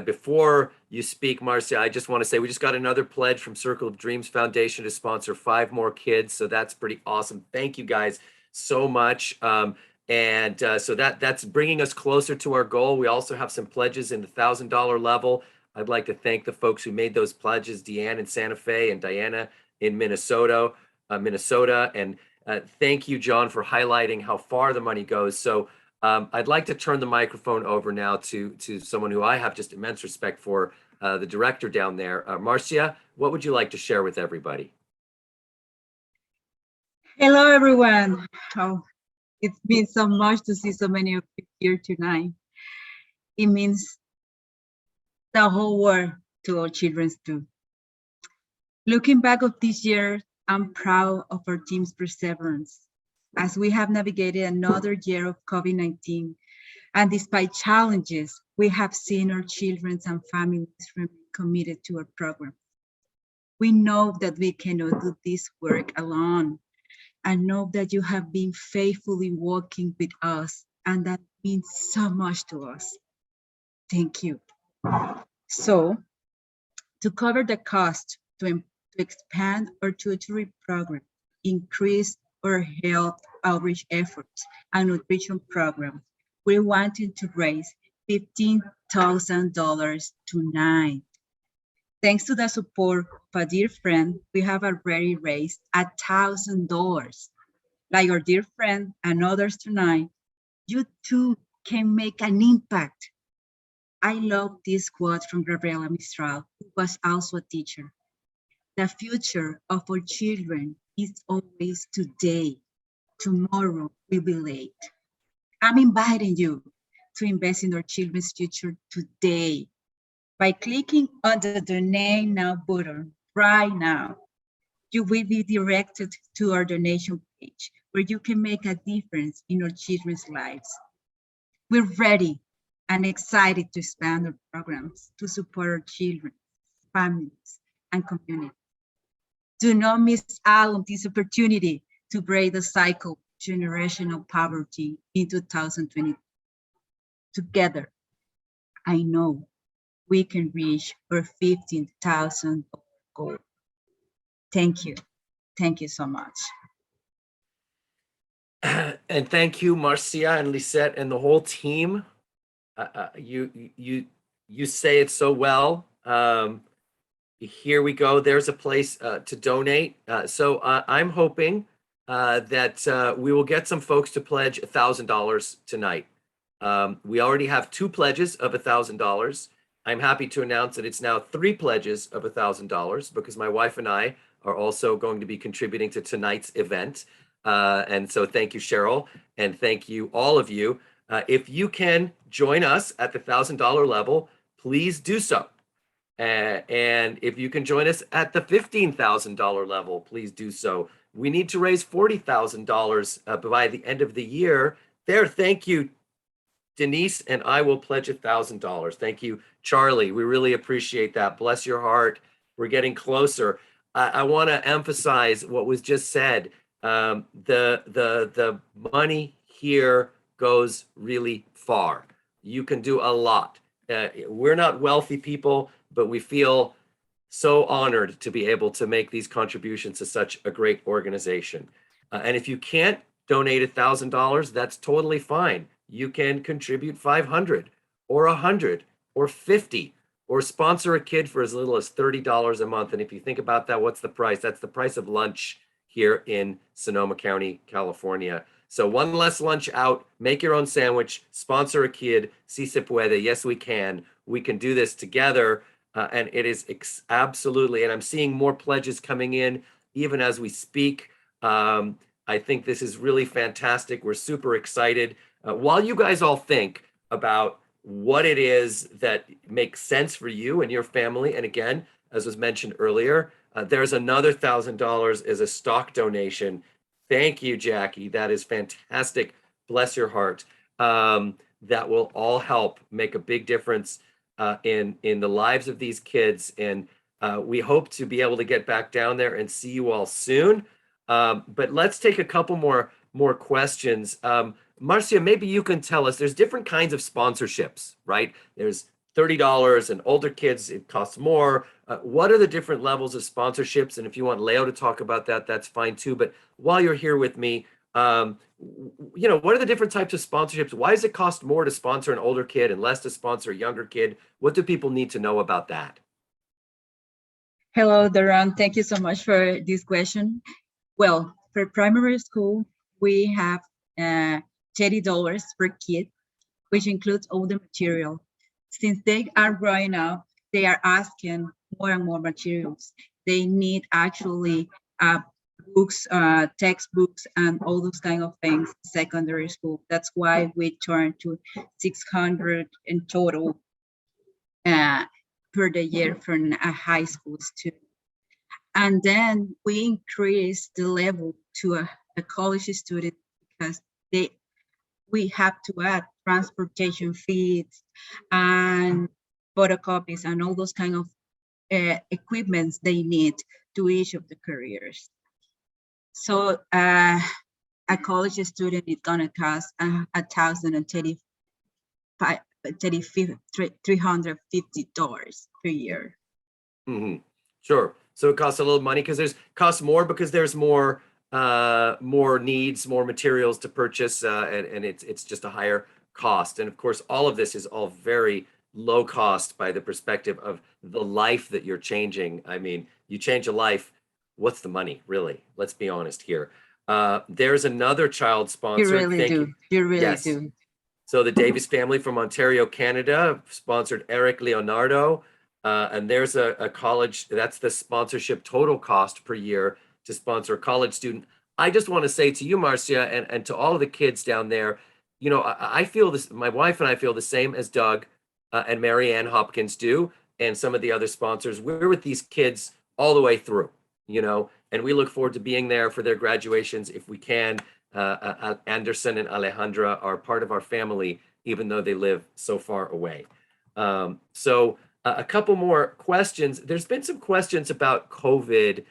Before you speak, Marcia, I just want to say we just got another pledge from Circle of Dreams Foundation to sponsor 5 more kids, so that's pretty awesome. Thank you guys so much. So that's bringing us closer to our goal. We also have some pledges in the $1,000 level. I'd like to thank the folks who made those pledges, Deanne in Santa Fe and Diana in Minnesota. And thank you, John, for highlighting how far the money goes. So I'd like to turn the microphone over now to someone who I have just immense respect for, the director down there. Marcia, what would you like to share with everybody? Hello, everyone. Oh, it means so much to see so many of you here tonight. It means the whole world to our children too. Looking back of this year, I'm proud of our team's perseverance as we have navigated another year of COVID-19. And despite challenges, we have seen our children and families remain committed to our program. We know that we cannot do this work alone, and know that you have been faithfully working with us, and that means so much to us. Thank you. So, to cover the cost to expand our tutoring program, increase our health outreach efforts and nutrition program, we're wanting to raise $15,000 tonight. Thanks to the support of a dear friend, we have already raised $1,000. Like our dear friend and others tonight, you too can make an impact. I love this quote from Gabriela Mistral, who was also a teacher. The future of our children is always today. Tomorrow will be late. I'm inviting you to invest in our children's future today by clicking on the Donate Now button right now. You will be directed to our donation page where you can make a difference in our children's lives. We're ready and excited to expand our programs to support our children, families, and communities. Do not miss out on this opportunity to break the cycle of generational poverty in 2020. Together, I know we can reach our $15,000 goal. Thank you. Thank you so much. And thank you, Marcia and Lisette and the whole team. You say it so well. Here we go. There's a place to donate. So I'm hoping that we will get some folks to pledge $1,000 tonight. We already have 2 pledges of $1,000. I'm happy to announce that it's now 3 pledges of $1,000 because my wife and I are also going to be contributing to tonight's event. And so thank you, Cheryl, and thank you, all of you. If you can join us at the $1,000 level, please do so. And if you can join us at the $15,000 level, please do so. We need to raise $40,000 by the end of the year. Thank you, Denise, and I will pledge $1,000. Thank you, Charlie. We really appreciate that. Bless your heart. We're getting closer. I want to emphasize what was just said. The money here goes really far. You can do a lot. We're not wealthy people, but we feel so honored to be able to make these contributions to such a great organization. And if you can't donate $1,000, that's totally fine. You can contribute 500 or 100 or 50 or sponsor a kid for as little as $30 a month. And if you think about that, what's the price? That's the price of lunch here in Sonoma County, California. So one less lunch out, make your own sandwich, sponsor a kid, si se puede, yes we can do this together. And it is absolutely, and I'm seeing more pledges coming in even as we speak. I think this is really fantastic. We're super excited. while you guys all think about what it is that makes sense for you and your family, and again, as was mentioned earlier, there's another $1,000 as a stock donation. Thank you, Jackie. That is fantastic. Bless your heart. That will all help make a big difference in the lives of these kids. And we hope to be able to get back down there and see you all soon. But let's take a couple more questions. Marcia, maybe you can tell us, there's different kinds of sponsorships, right? There's $30 and older kids, it costs more. What are the different levels of sponsorships? And if you want Leo to talk about that, that's fine too. But while you're here with me, what are the different types of sponsorships? Why does it cost more to sponsor an older kid and less to sponsor a younger kid? What do people need to know about that? Hello, Doron. Thank you so much for this question. Well, for primary school, we have $30 per kid, which includes all the material. Since they are growing up, they are asking more and more materials. They need actually books, textbooks, and all those kind of things, secondary school. That's why we turn to 600 in total per the year for a high school student. And then we increase the level to a college student because we have to add transportation fees and photocopies and all those kind of equipments they need to each of the careers. So a college student is gonna cost $350 per year. Mm-hmm. Sure. So it costs a little money because costs more because there's more needs, more materials to purchase, and it's just a higher cost. And of course, all of this is all very low cost by the perspective of the life that you're changing. I mean, you change a life, what's the money, really? Let's be honest here. There's another child sponsor. You really do. You really yes. do. So the Davis family from Ontario, Canada, sponsored Eric Leonardo. And there's a college, that's the sponsorship total cost per year to sponsor a college student. I just want to say to you, Marcia, and to all of the kids down there, I feel this, my wife and I feel the same as Doug and Mary Ann Hopkins do, and some of the other sponsors. We're with these kids all the way through, and we look forward to being there for their graduations if we can. Anderson and Alejandra are part of our family, even though they live so far away. So a couple more questions. There's been some questions about COVID.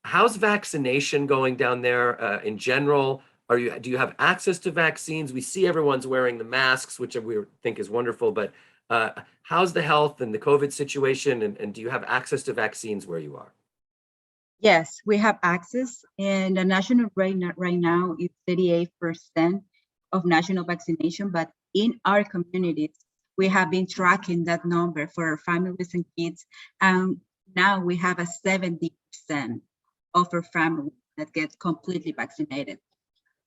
How's vaccination going down there in general? Do you have access to vaccines? We see everyone's wearing the masks, which we think is wonderful, but how's the health and the COVID situation? And do you have access to vaccines where you are? Yes, we have access, and the national rate right now is 38% of national vaccination, but in our communities, we have been tracking that number for our families and kids, and now we have a 70% of our families that get completely vaccinated.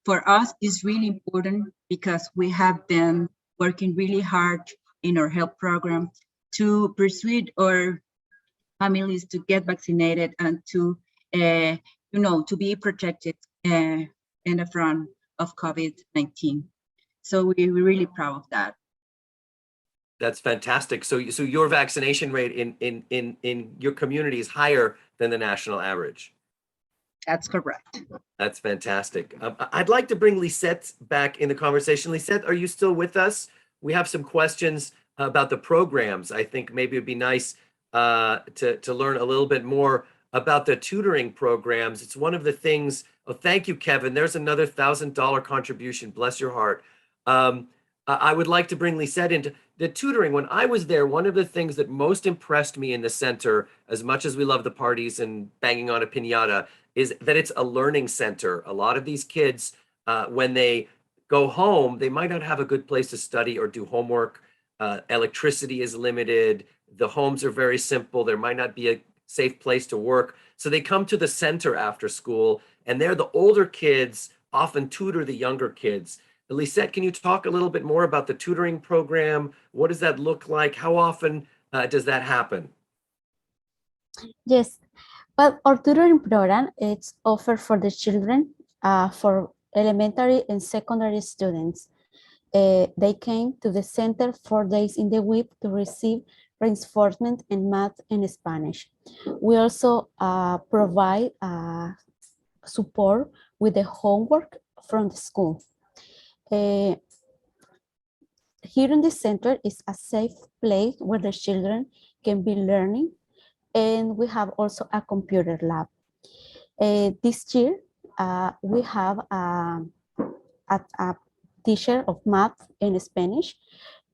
For us, it's really important because we have been working really hard in our health program to persuade our families to get vaccinated and to to be protected in the front of COVID-19. So we're really proud of that. That's fantastic. So your vaccination rate in your community is higher than the national average. That's correct. That's fantastic. I'd like to bring Lisette back in the conversation. Lisette, are you still with us? We have some questions about the programs. I think maybe it'd be nice to learn a little bit more about the tutoring programs. It's one of the things. Oh, thank you, Kevin. There's another $1,000 contribution. Bless your heart. I would like to bring Lisette into the tutoring. When I was there, one of the things that most impressed me in the center, as much as we love the parties and banging on a piñata, is that it's a learning center. A lot of these kids, when they go home, they might not have a good place to study or do homework. Electricity is limited. The homes are very simple. There might not be a safe place to work. So they come to the center after school, and there the older kids often tutor the younger kids. Lisette, can you talk a little bit more about the tutoring program? What does that look like? How often does that happen? Yes, well, our tutoring program is offered for the children for elementary and secondary students. They came to the center 4 days in the week to receive reinforcement in math and Spanish. We also provide support with the homework from the school. Here in the center is a safe place where the children can be learning, and we have also a computer lab. This year, we have a teacher of math and Spanish,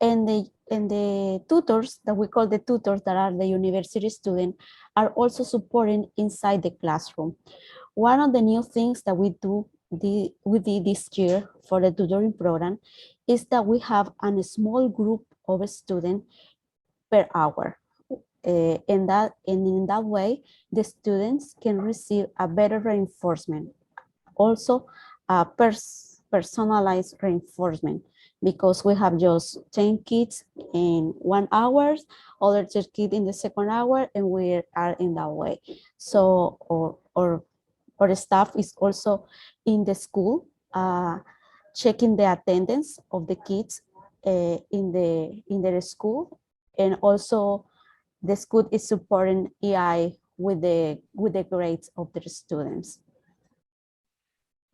and the tutors that we call the tutors that are the university students are also supporting inside the classroom. One of the new things that we did this year for the tutoring program is that we have a small group of students per hour. And in that way, the students can receive a better reinforcement. Also, personalized reinforcement, because we have just 10 kids in 1 hour, other 10 kids in the second hour, and we are in that way. So, our staff is also in the school, checking the attendance of the kids in their school, and also the school is supporting EI with the grades of their students.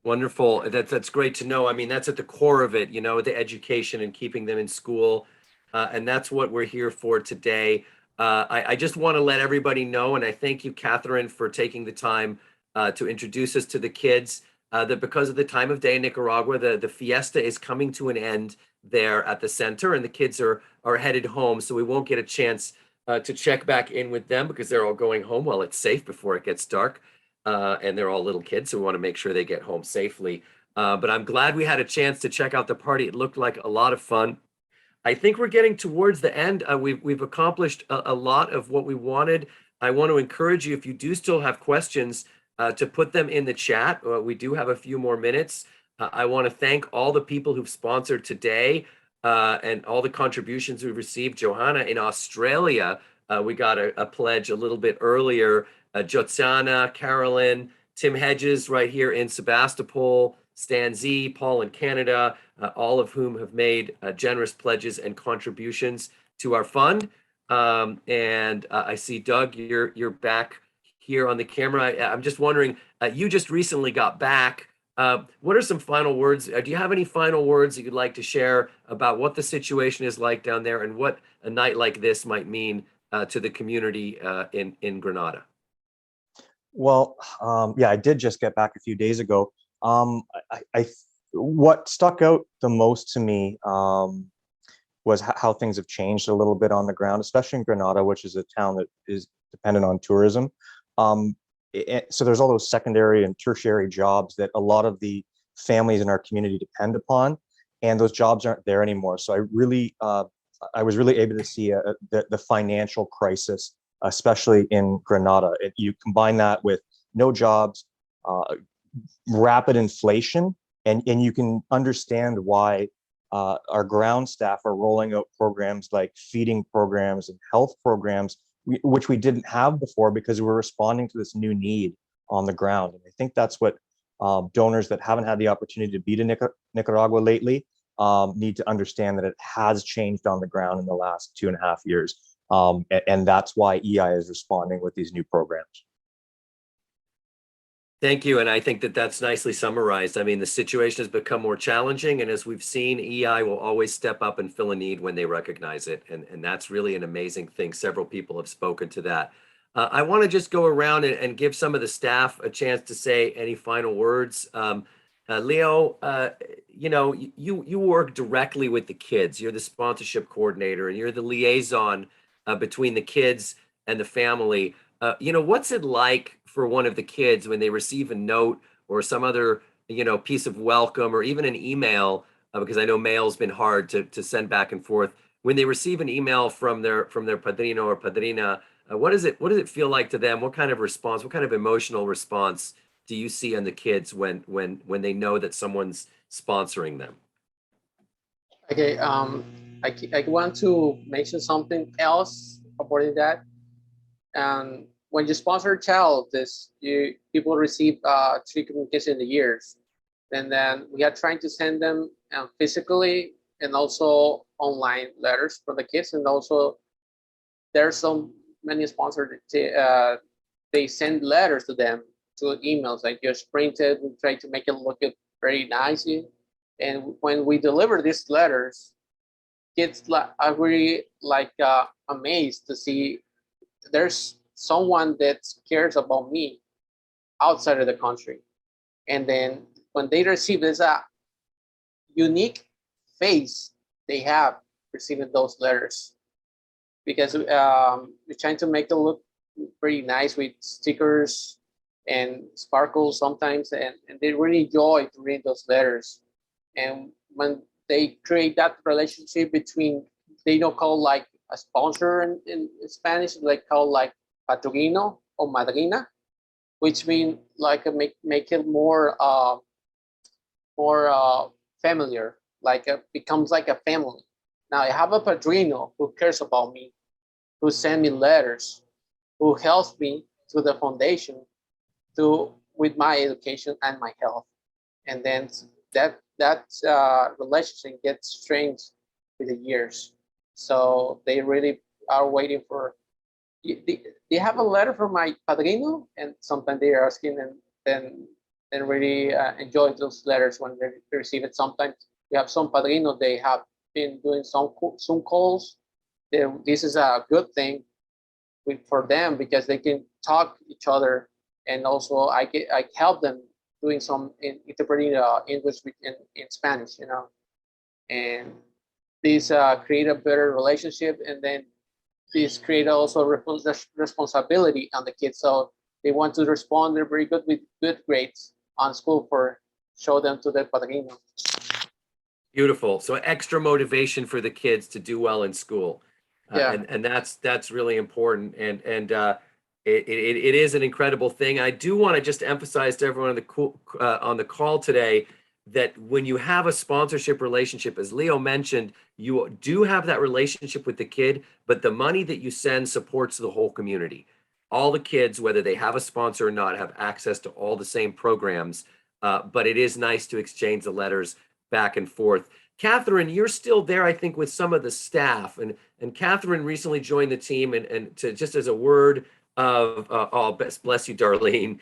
Wonderful. That's great to know. I mean, that's at the core of it, you know, the education and keeping them in school. And that's what we're here for today. I just want to let everybody know, and I thank you, Catherine, for taking the time to introduce us to the kids, that because of the time of day in Nicaragua, the Fiesta is coming to an end there at the center, and the kids are headed home. So we won't get a chance to check back in with them because they're all going home while it's safe before it gets dark. And they're all little kids, so we want to make sure they get home safely. But I'm glad we had a chance to check out the party. It looked like a lot of fun. I think we're getting towards the end. We've accomplished a lot of what we wanted. I want to encourage you, if you do still have questions, to put them in the chat. We do have a few more minutes. I want to thank all the people who've sponsored today and all the contributions we've received. Johanna in Australia, we got a pledge a little bit earlier. Jotsana, Carolyn, Tim Hedges right here in Sebastopol, Stan Z, Paul in Canada, all of whom have made generous pledges and contributions to our fund. And I see Doug, you're back here on the camera. I'm just wondering, you just recently got back. What are some final words? Do you have any final words that you'd like to share about what the situation is like down there and what a night like this might mean to the community in Grenada? Well, yeah, I did just get back a few days ago. What stuck out the most to me was how things have changed a little bit on the ground, especially in Grenada, which is a town that is dependent on tourism. So there's all those secondary and tertiary jobs that a lot of the families in our community depend upon, and those jobs aren't there anymore. So I was really able to see the financial crisis, especially in Grenada. You combine that with no jobs, rapid inflation, and you can understand why our ground staff are rolling out programs like feeding programs and health programs, which we didn't have before because we're responding to this new need on the ground. And I think that's what donors that haven't had the opportunity to be to Nicaragua lately need to understand, that it has changed on the ground in the last 2.5 years. And that's why EI is responding with these new programs. Thank you. And I think that that's nicely summarized. I mean, the situation has become more challenging. And as we've seen, EI will always step up and fill a need when they recognize it. And that's really an amazing thing. Several people have spoken to that. I want to just go around and give some of the staff a chance to say any final words. Leo, you know, you work directly with the kids. You're the sponsorship coordinator and you're the liaison between the kids and the family. You know, what's it like for one of the kids when they receive a note or some other, you know, piece of welcome or even an email, because I know mail's been hard to send back and forth. When they receive an email from their padrino or padrina, what does it feel like to them? What kind of response, what kind of emotional response do you see in the kids when they know that someone's sponsoring them? Okay, I want to mention something else about that. When you sponsor a child, people receive 3 communications in the years. And then we are trying to send them physically and also online letters for the kids. And also there's so many sponsors that they send letters to them to emails, like just printed. We try to make it look very nicely. And when we deliver these letters, kids are really amazed to see there's someone that cares about me outside of the country. And then when they receive this unique face they have receiving those letters, because we're trying to make it look pretty nice with stickers and sparkles sometimes, and they really enjoy to read those letters. And when they create that relationship between, they don't call like a sponsor in Spanish, like call like padrino or madrina, which mean like make it more familiar, like becomes like a family. Now I have a padrino who cares about me, who send me letters, who helps me through the foundation with my education and my health. And then that relationship gets strained with the years. So they really are waiting for, they have a letter from my padrino, and sometimes they are asking, and then really enjoy those letters when they receive it. Sometimes we have some padrinos, they have been doing some Zoom calls. This is a good thing for them because they can talk to each other, and also I help them doing some interpreting English in Spanish, you know, and these create a better relationship, and then this create also responsibility on the kids. So they want to respond. They're very good with good grades on school for show them to the padrino. Beautiful. So extra motivation for the kids to do well in school. Yeah. And that's really important. And it is an incredible thing. I do want to just emphasize to everyone on the call today that when you have a sponsorship relationship, as Leo mentioned, you do have that relationship with the kid, but the money that you send supports the whole community. All the kids, whether they have a sponsor or not, have access to all the same programs. But it is nice to exchange the letters back and forth. Catherine, you're still there, I think, with some of the staff, and Catherine recently joined the team, and to just as a word of, bless you, Darlene.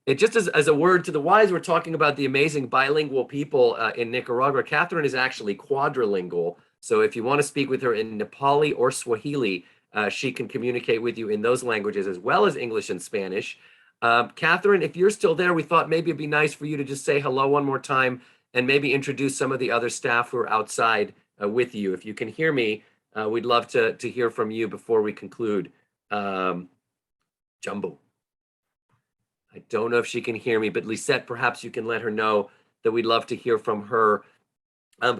It just as a word to the wise, we're talking about the amazing bilingual people in Nicaragua. Catherine is actually quadrilingual. So if you want to speak with her in Nepali or Swahili, she can communicate with you in those languages as well as English and Spanish. Catherine, if you're still there, we thought maybe it'd be nice for you to just say hello one more time and maybe introduce some of the other staff who are outside with you. If you can hear me, we'd love to hear from you before we conclude. Jumbo. I don't know if she can hear me, but Lisette, perhaps you can let her know that we'd love to hear from her.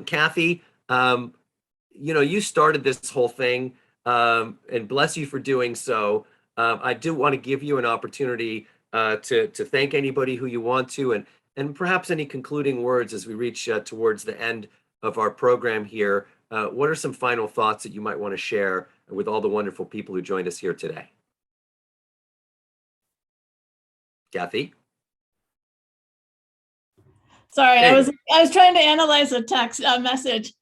Kathy, you know, you started this whole thing, and bless you for doing so. I do want to give you an opportunity to thank anybody who you want to, and perhaps any concluding words as we reach towards the end of our program here. What are some final thoughts that you might want to share with all the wonderful people who joined us here today? Kathy? Sorry, Hey. I was trying to analyze a text message.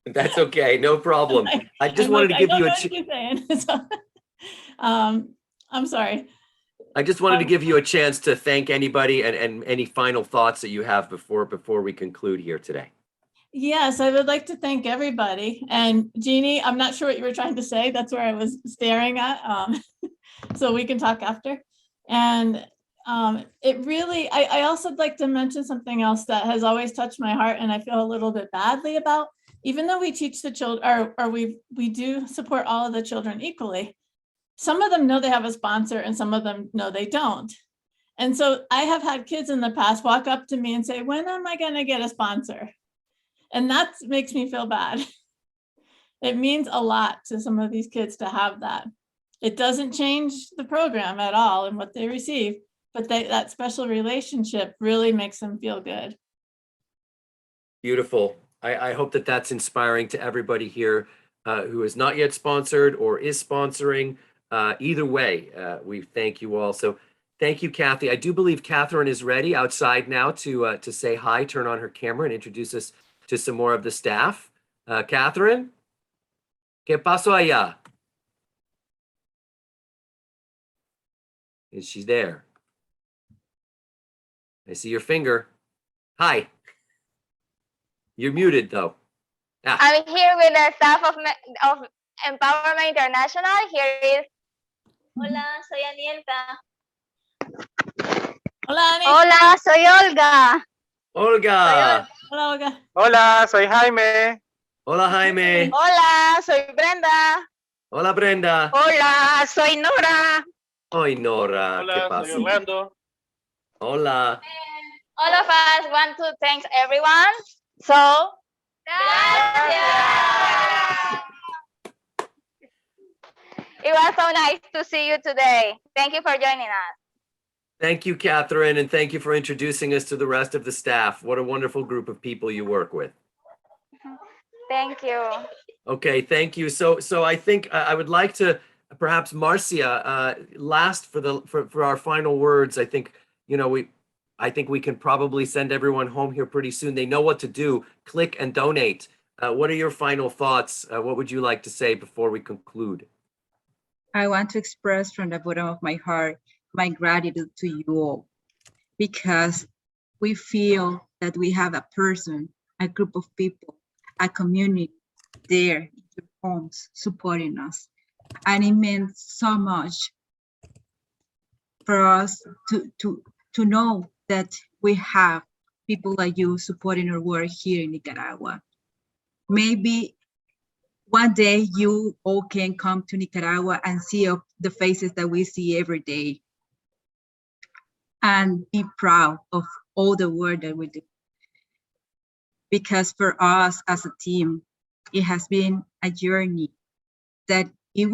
That's okay, no problem. I just wanted to give you I'm sorry. I just wanted to give you a chance to thank anybody and any final thoughts that you have before we conclude here today. Yes, I would like to thank everybody. And Jeannie, I'm not sure what you were trying to say. That's where I was staring at. So we can talk after. And it really, I also like to mention something else that has always touched my heart and I feel a little bit badly about. Even though we teach the children, or we do support all of the children equally, some of them know they have a sponsor and some of them know they don't. And so I have had kids in the past walk up to me and say, when am I going to get a sponsor? And that makes me feel bad. It means a lot to some of these kids to have that. It doesn't change the program at all and what they receive, but that special relationship really makes them feel good. Beautiful. I hope that that's inspiring to everybody here who is not yet sponsored or is sponsoring. Either way, we thank you all. So Thank you, Kathy. I do believe Catherine is ready outside now to say hi, turn on her camera, and introduce us to some more of the staff. Catherine, ¿qué pasó allá? Is she there? I see your finger. Hi. You're muted though. Ah. I'm here with the staff of Empowerment International. Here is. Hola, soy Anielka. Hola, Ani. Hola, soy Olga. Olga. Hola, Olga. Hola, soy Jaime. Hola, Jaime. Hola, soy Brenda. Hola, Brenda. Hola, soy Nora. Hoy, Nora. ¿Qué pasa? Orlando. Hola. All of us want to thank everyone. So, gracias. It was so nice to see you today. Thank you for joining us. Thank you, Catherine, and thank you for introducing us to the rest of the staff. What a wonderful group of people you work with. Thank you. Okay, thank you. So I think I would like to perhaps Marcia last for our final words. I think I think we can probably send everyone home here pretty soon. They know what to do. Click and donate. What are your final thoughts? What would you like to say before we conclude? I want to express from the bottom of my heart my gratitude to you all, because we feel that we have a person, a group of people, a community there in your homes supporting us. And it meant so much for us to know that we have people like you supporting our work here in Nicaragua. Maybe one day you all can come to Nicaragua and see the faces that we see every day and be proud of all the work that we do. Because for us as a team, it has been a journey that it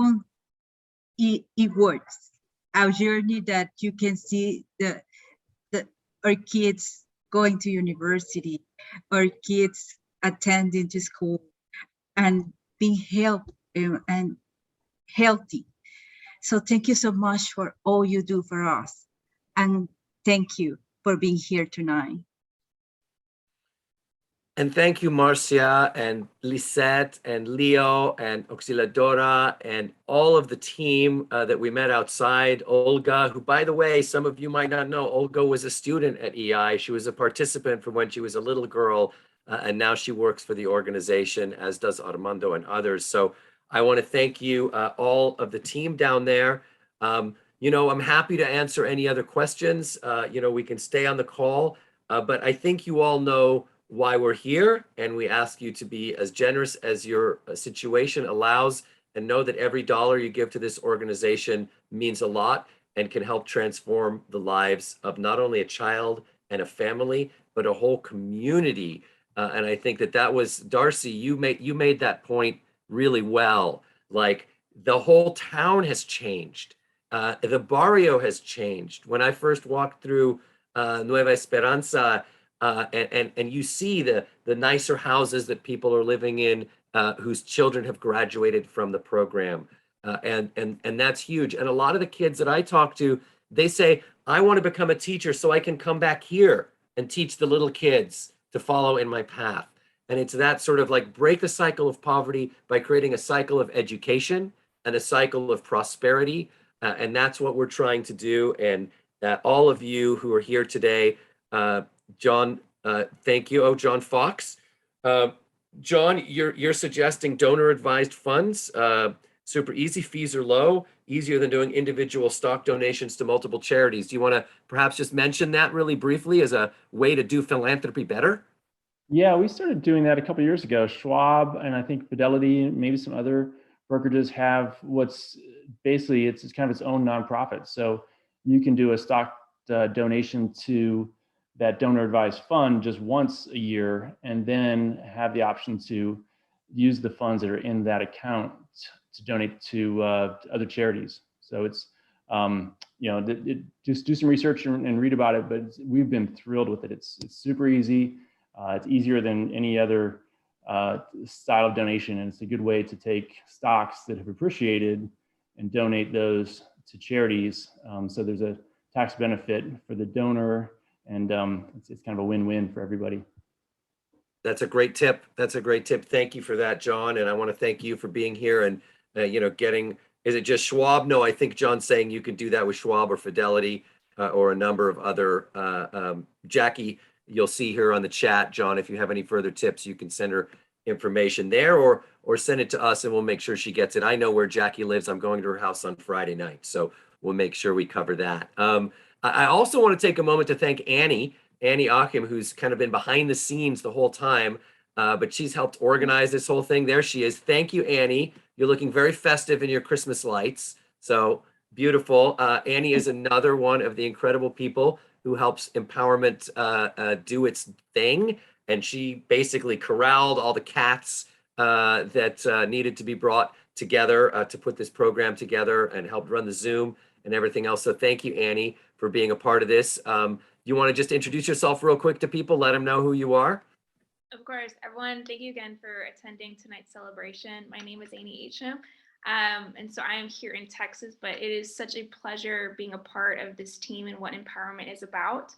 works. A journey that you can see our kids going to university, our kids attending to school and being healthy. So thank you so much for all you do for us. And thank you for being here tonight. And thank you, Marcia and Lisette and Leo and Auxiliadora and all of the team that we met outside. Olga, who, by the way, some of you might not know, Olga was a student at EI. She was a participant from when she was a little girl, and now she works for the organization, as does Armando and others. So I want to thank you, all of the team down there. I'm happy to answer any other questions. We can stay on the call, but I think you all know why we're here, and we ask you to be as generous as your situation allows, and know that every dollar you give to this organization means a lot and can help transform the lives of not only a child and a family, but a whole community. And I think that was Darcy, you made that point really well. Like, the whole town has changed. The barrio has changed. When I first walked through Nueva Esperanza, and you see the nicer houses that people are living in, whose children have graduated from the program, and that's huge. And a lot of the kids that I talk to, they say, I want to become a teacher so I can come back here and teach the little kids to follow in my path. And it's that sort of like break the cycle of poverty by creating a cycle of education and a cycle of prosperity, and that's what we're trying to do. And all of you who are here today, John, thank you. Oh, John Fox. John, you're suggesting donor advised funds. Super easy, fees are low, easier than doing individual stock donations to multiple charities. Do you want to perhaps just mention that really briefly as a way to do philanthropy better? Yeah, we started doing that a couple of years ago. Schwab and I think Fidelity and maybe some other brokerages have what's basically it's kind of its own nonprofit. So you can do a stock donation to that donor advised fund just once a year, and then have the option to use the funds that are in that account to donate to other charities. So it's, just do some research and read about it, but we've been thrilled with it. It's super easy. It's easier than any other style of donation, and it's a good way to take stocks that have appreciated and donate those to charities. So there's a tax benefit for the donor, and it's kind of a win-win for everybody. That's a great tip. That's a great tip. Thank you for that, John. And I want to thank you for being here and, getting, is it just Schwab? No, I think John's saying you can do that with Schwab or Fidelity or a number of other, Jackie, you'll see here on the chat, John, if you have any further tips, you can send her information there or send it to us and we'll make sure she gets it. I know where Jackie lives. I'm going to her house on Friday night. So we'll make sure we cover that. I also want to take a moment to thank Annie Achim, who's kind of been behind the scenes the whole time, but she's helped organize this whole thing. There she is. Thank you, Annie. You're looking very festive in your Christmas lights. So beautiful. Annie is another one of the incredible people who helps empowerment do its thing. And she basically corralled all the cats that needed to be brought together to put this program together and helped run the Zoom and everything else. So thank you, Annie, for being a part of this. You want to just introduce yourself real quick to people, let them know who you are? Of course, everyone, thank you again for attending tonight's celebration. My name is Annie Achim, and so I am here in Texas, but it is such a pleasure being a part of this team and what empowerment is about.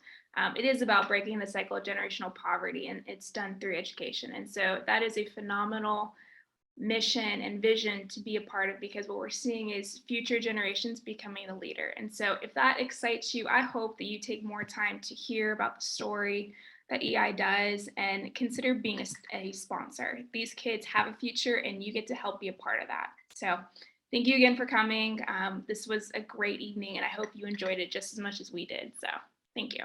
It is about breaking the cycle of generational poverty, and it's done through education. And so that is a phenomenal mission and vision to be a part of, because what we're seeing is future generations becoming the leader. And so if that excites you, I hope that you take more time to hear about the story that EI does and consider being a sponsor. These kids have a future and you get to help be a part of that. So thank you again for coming. This was a great evening and I hope you enjoyed it just as much as we did. So thank you.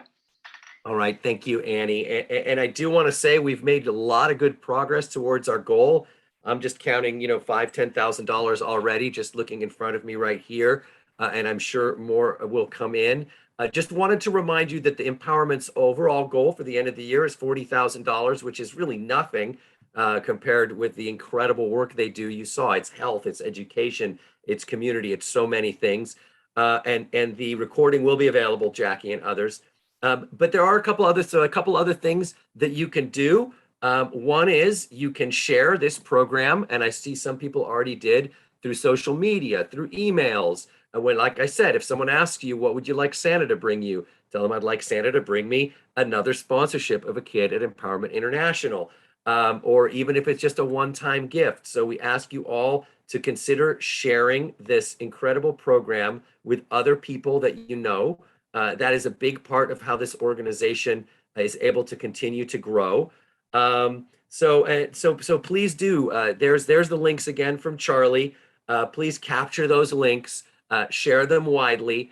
All right, thank you, Annie. And I do want to say we've made a lot of good progress towards our goal. I'm just counting, $5,000, $10,000 already, just looking in front of me right here. And I'm sure more will come in. I just wanted to remind you that the empowerment's overall goal for the end of the year is $40,000, which is really nothing compared with the incredible work they do. You saw it's health, it's education, it's community, it's so many things. And the recording will be available, Jackie and others. But there are a couple other things that you can do. One is you can share this program, and I see some people already did, through social media, through emails. When, like I said, if someone asks you, what would you like Santa to bring you? Tell them I'd like Santa to bring me another sponsorship of a kid at Empowerment International, or even if it's just a one-time gift. So we ask you all to consider sharing this incredible program with other people that you know. That is a big part of how this organization is able to continue to grow. So please do. There's the links again from Charlie. Please capture those links, share them widely,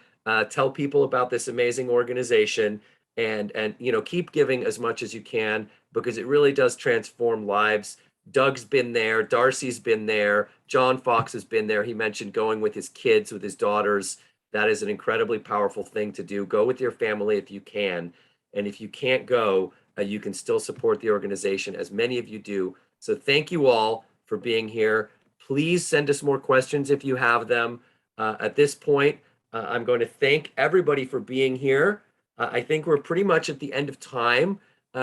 tell people about this amazing organization, and keep giving as much as you can, because it really does transform lives. Doug's been there, Darcy's been there, John Fox has been there. He mentioned going with his kids, with his daughters. That is an incredibly powerful thing to do. Go with your family if you can, and if you can't go, you can still support the organization, as many of you do. So thank you all for being here. Please send us more questions if you have them. At this point, I'm going to thank everybody for being here. I think we're pretty much at the end of time.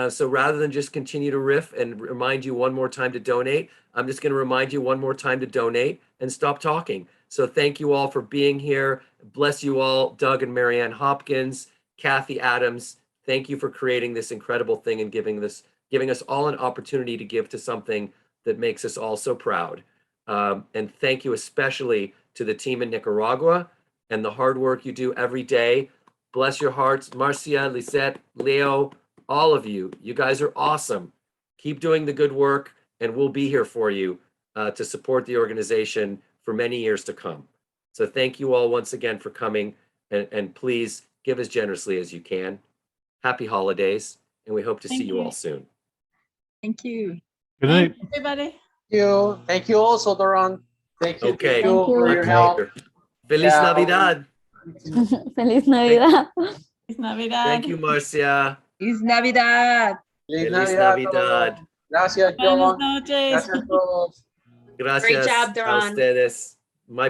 So rather than just continue to riff and remind you one more time to donate, I'm just going to remind you one more time to donate and stop talking. So thank you all for being here. Bless you all, Doug and Marianne Hopkins, Kathy Adams. Thank you for creating this incredible thing and giving us all an opportunity to give to something that makes us all so proud. And thank you especially to the team in Nicaragua and the hard work you do every day. Bless your hearts, Marcia, Lisette, Leo, all of you. You guys are awesome. Keep doing the good work, and we'll be here for you to support the organization for many years to come. So thank you all once again for coming, and please give as generously as you can. Happy holidays, and we hope to see you all soon. Thank you. Good night, everybody. Thank you. Thank you also, Doron. Thank you. Okay. Thank you for My your help. pleasure. Feliz Navidad. Feliz Navidad. Feliz Navidad. Thank you, Marcia. Feliz Navidad. Feliz Navidad. Gracias, Buenas John. noches. Gracias a todos. Gracias job, a Doron. ustedes. My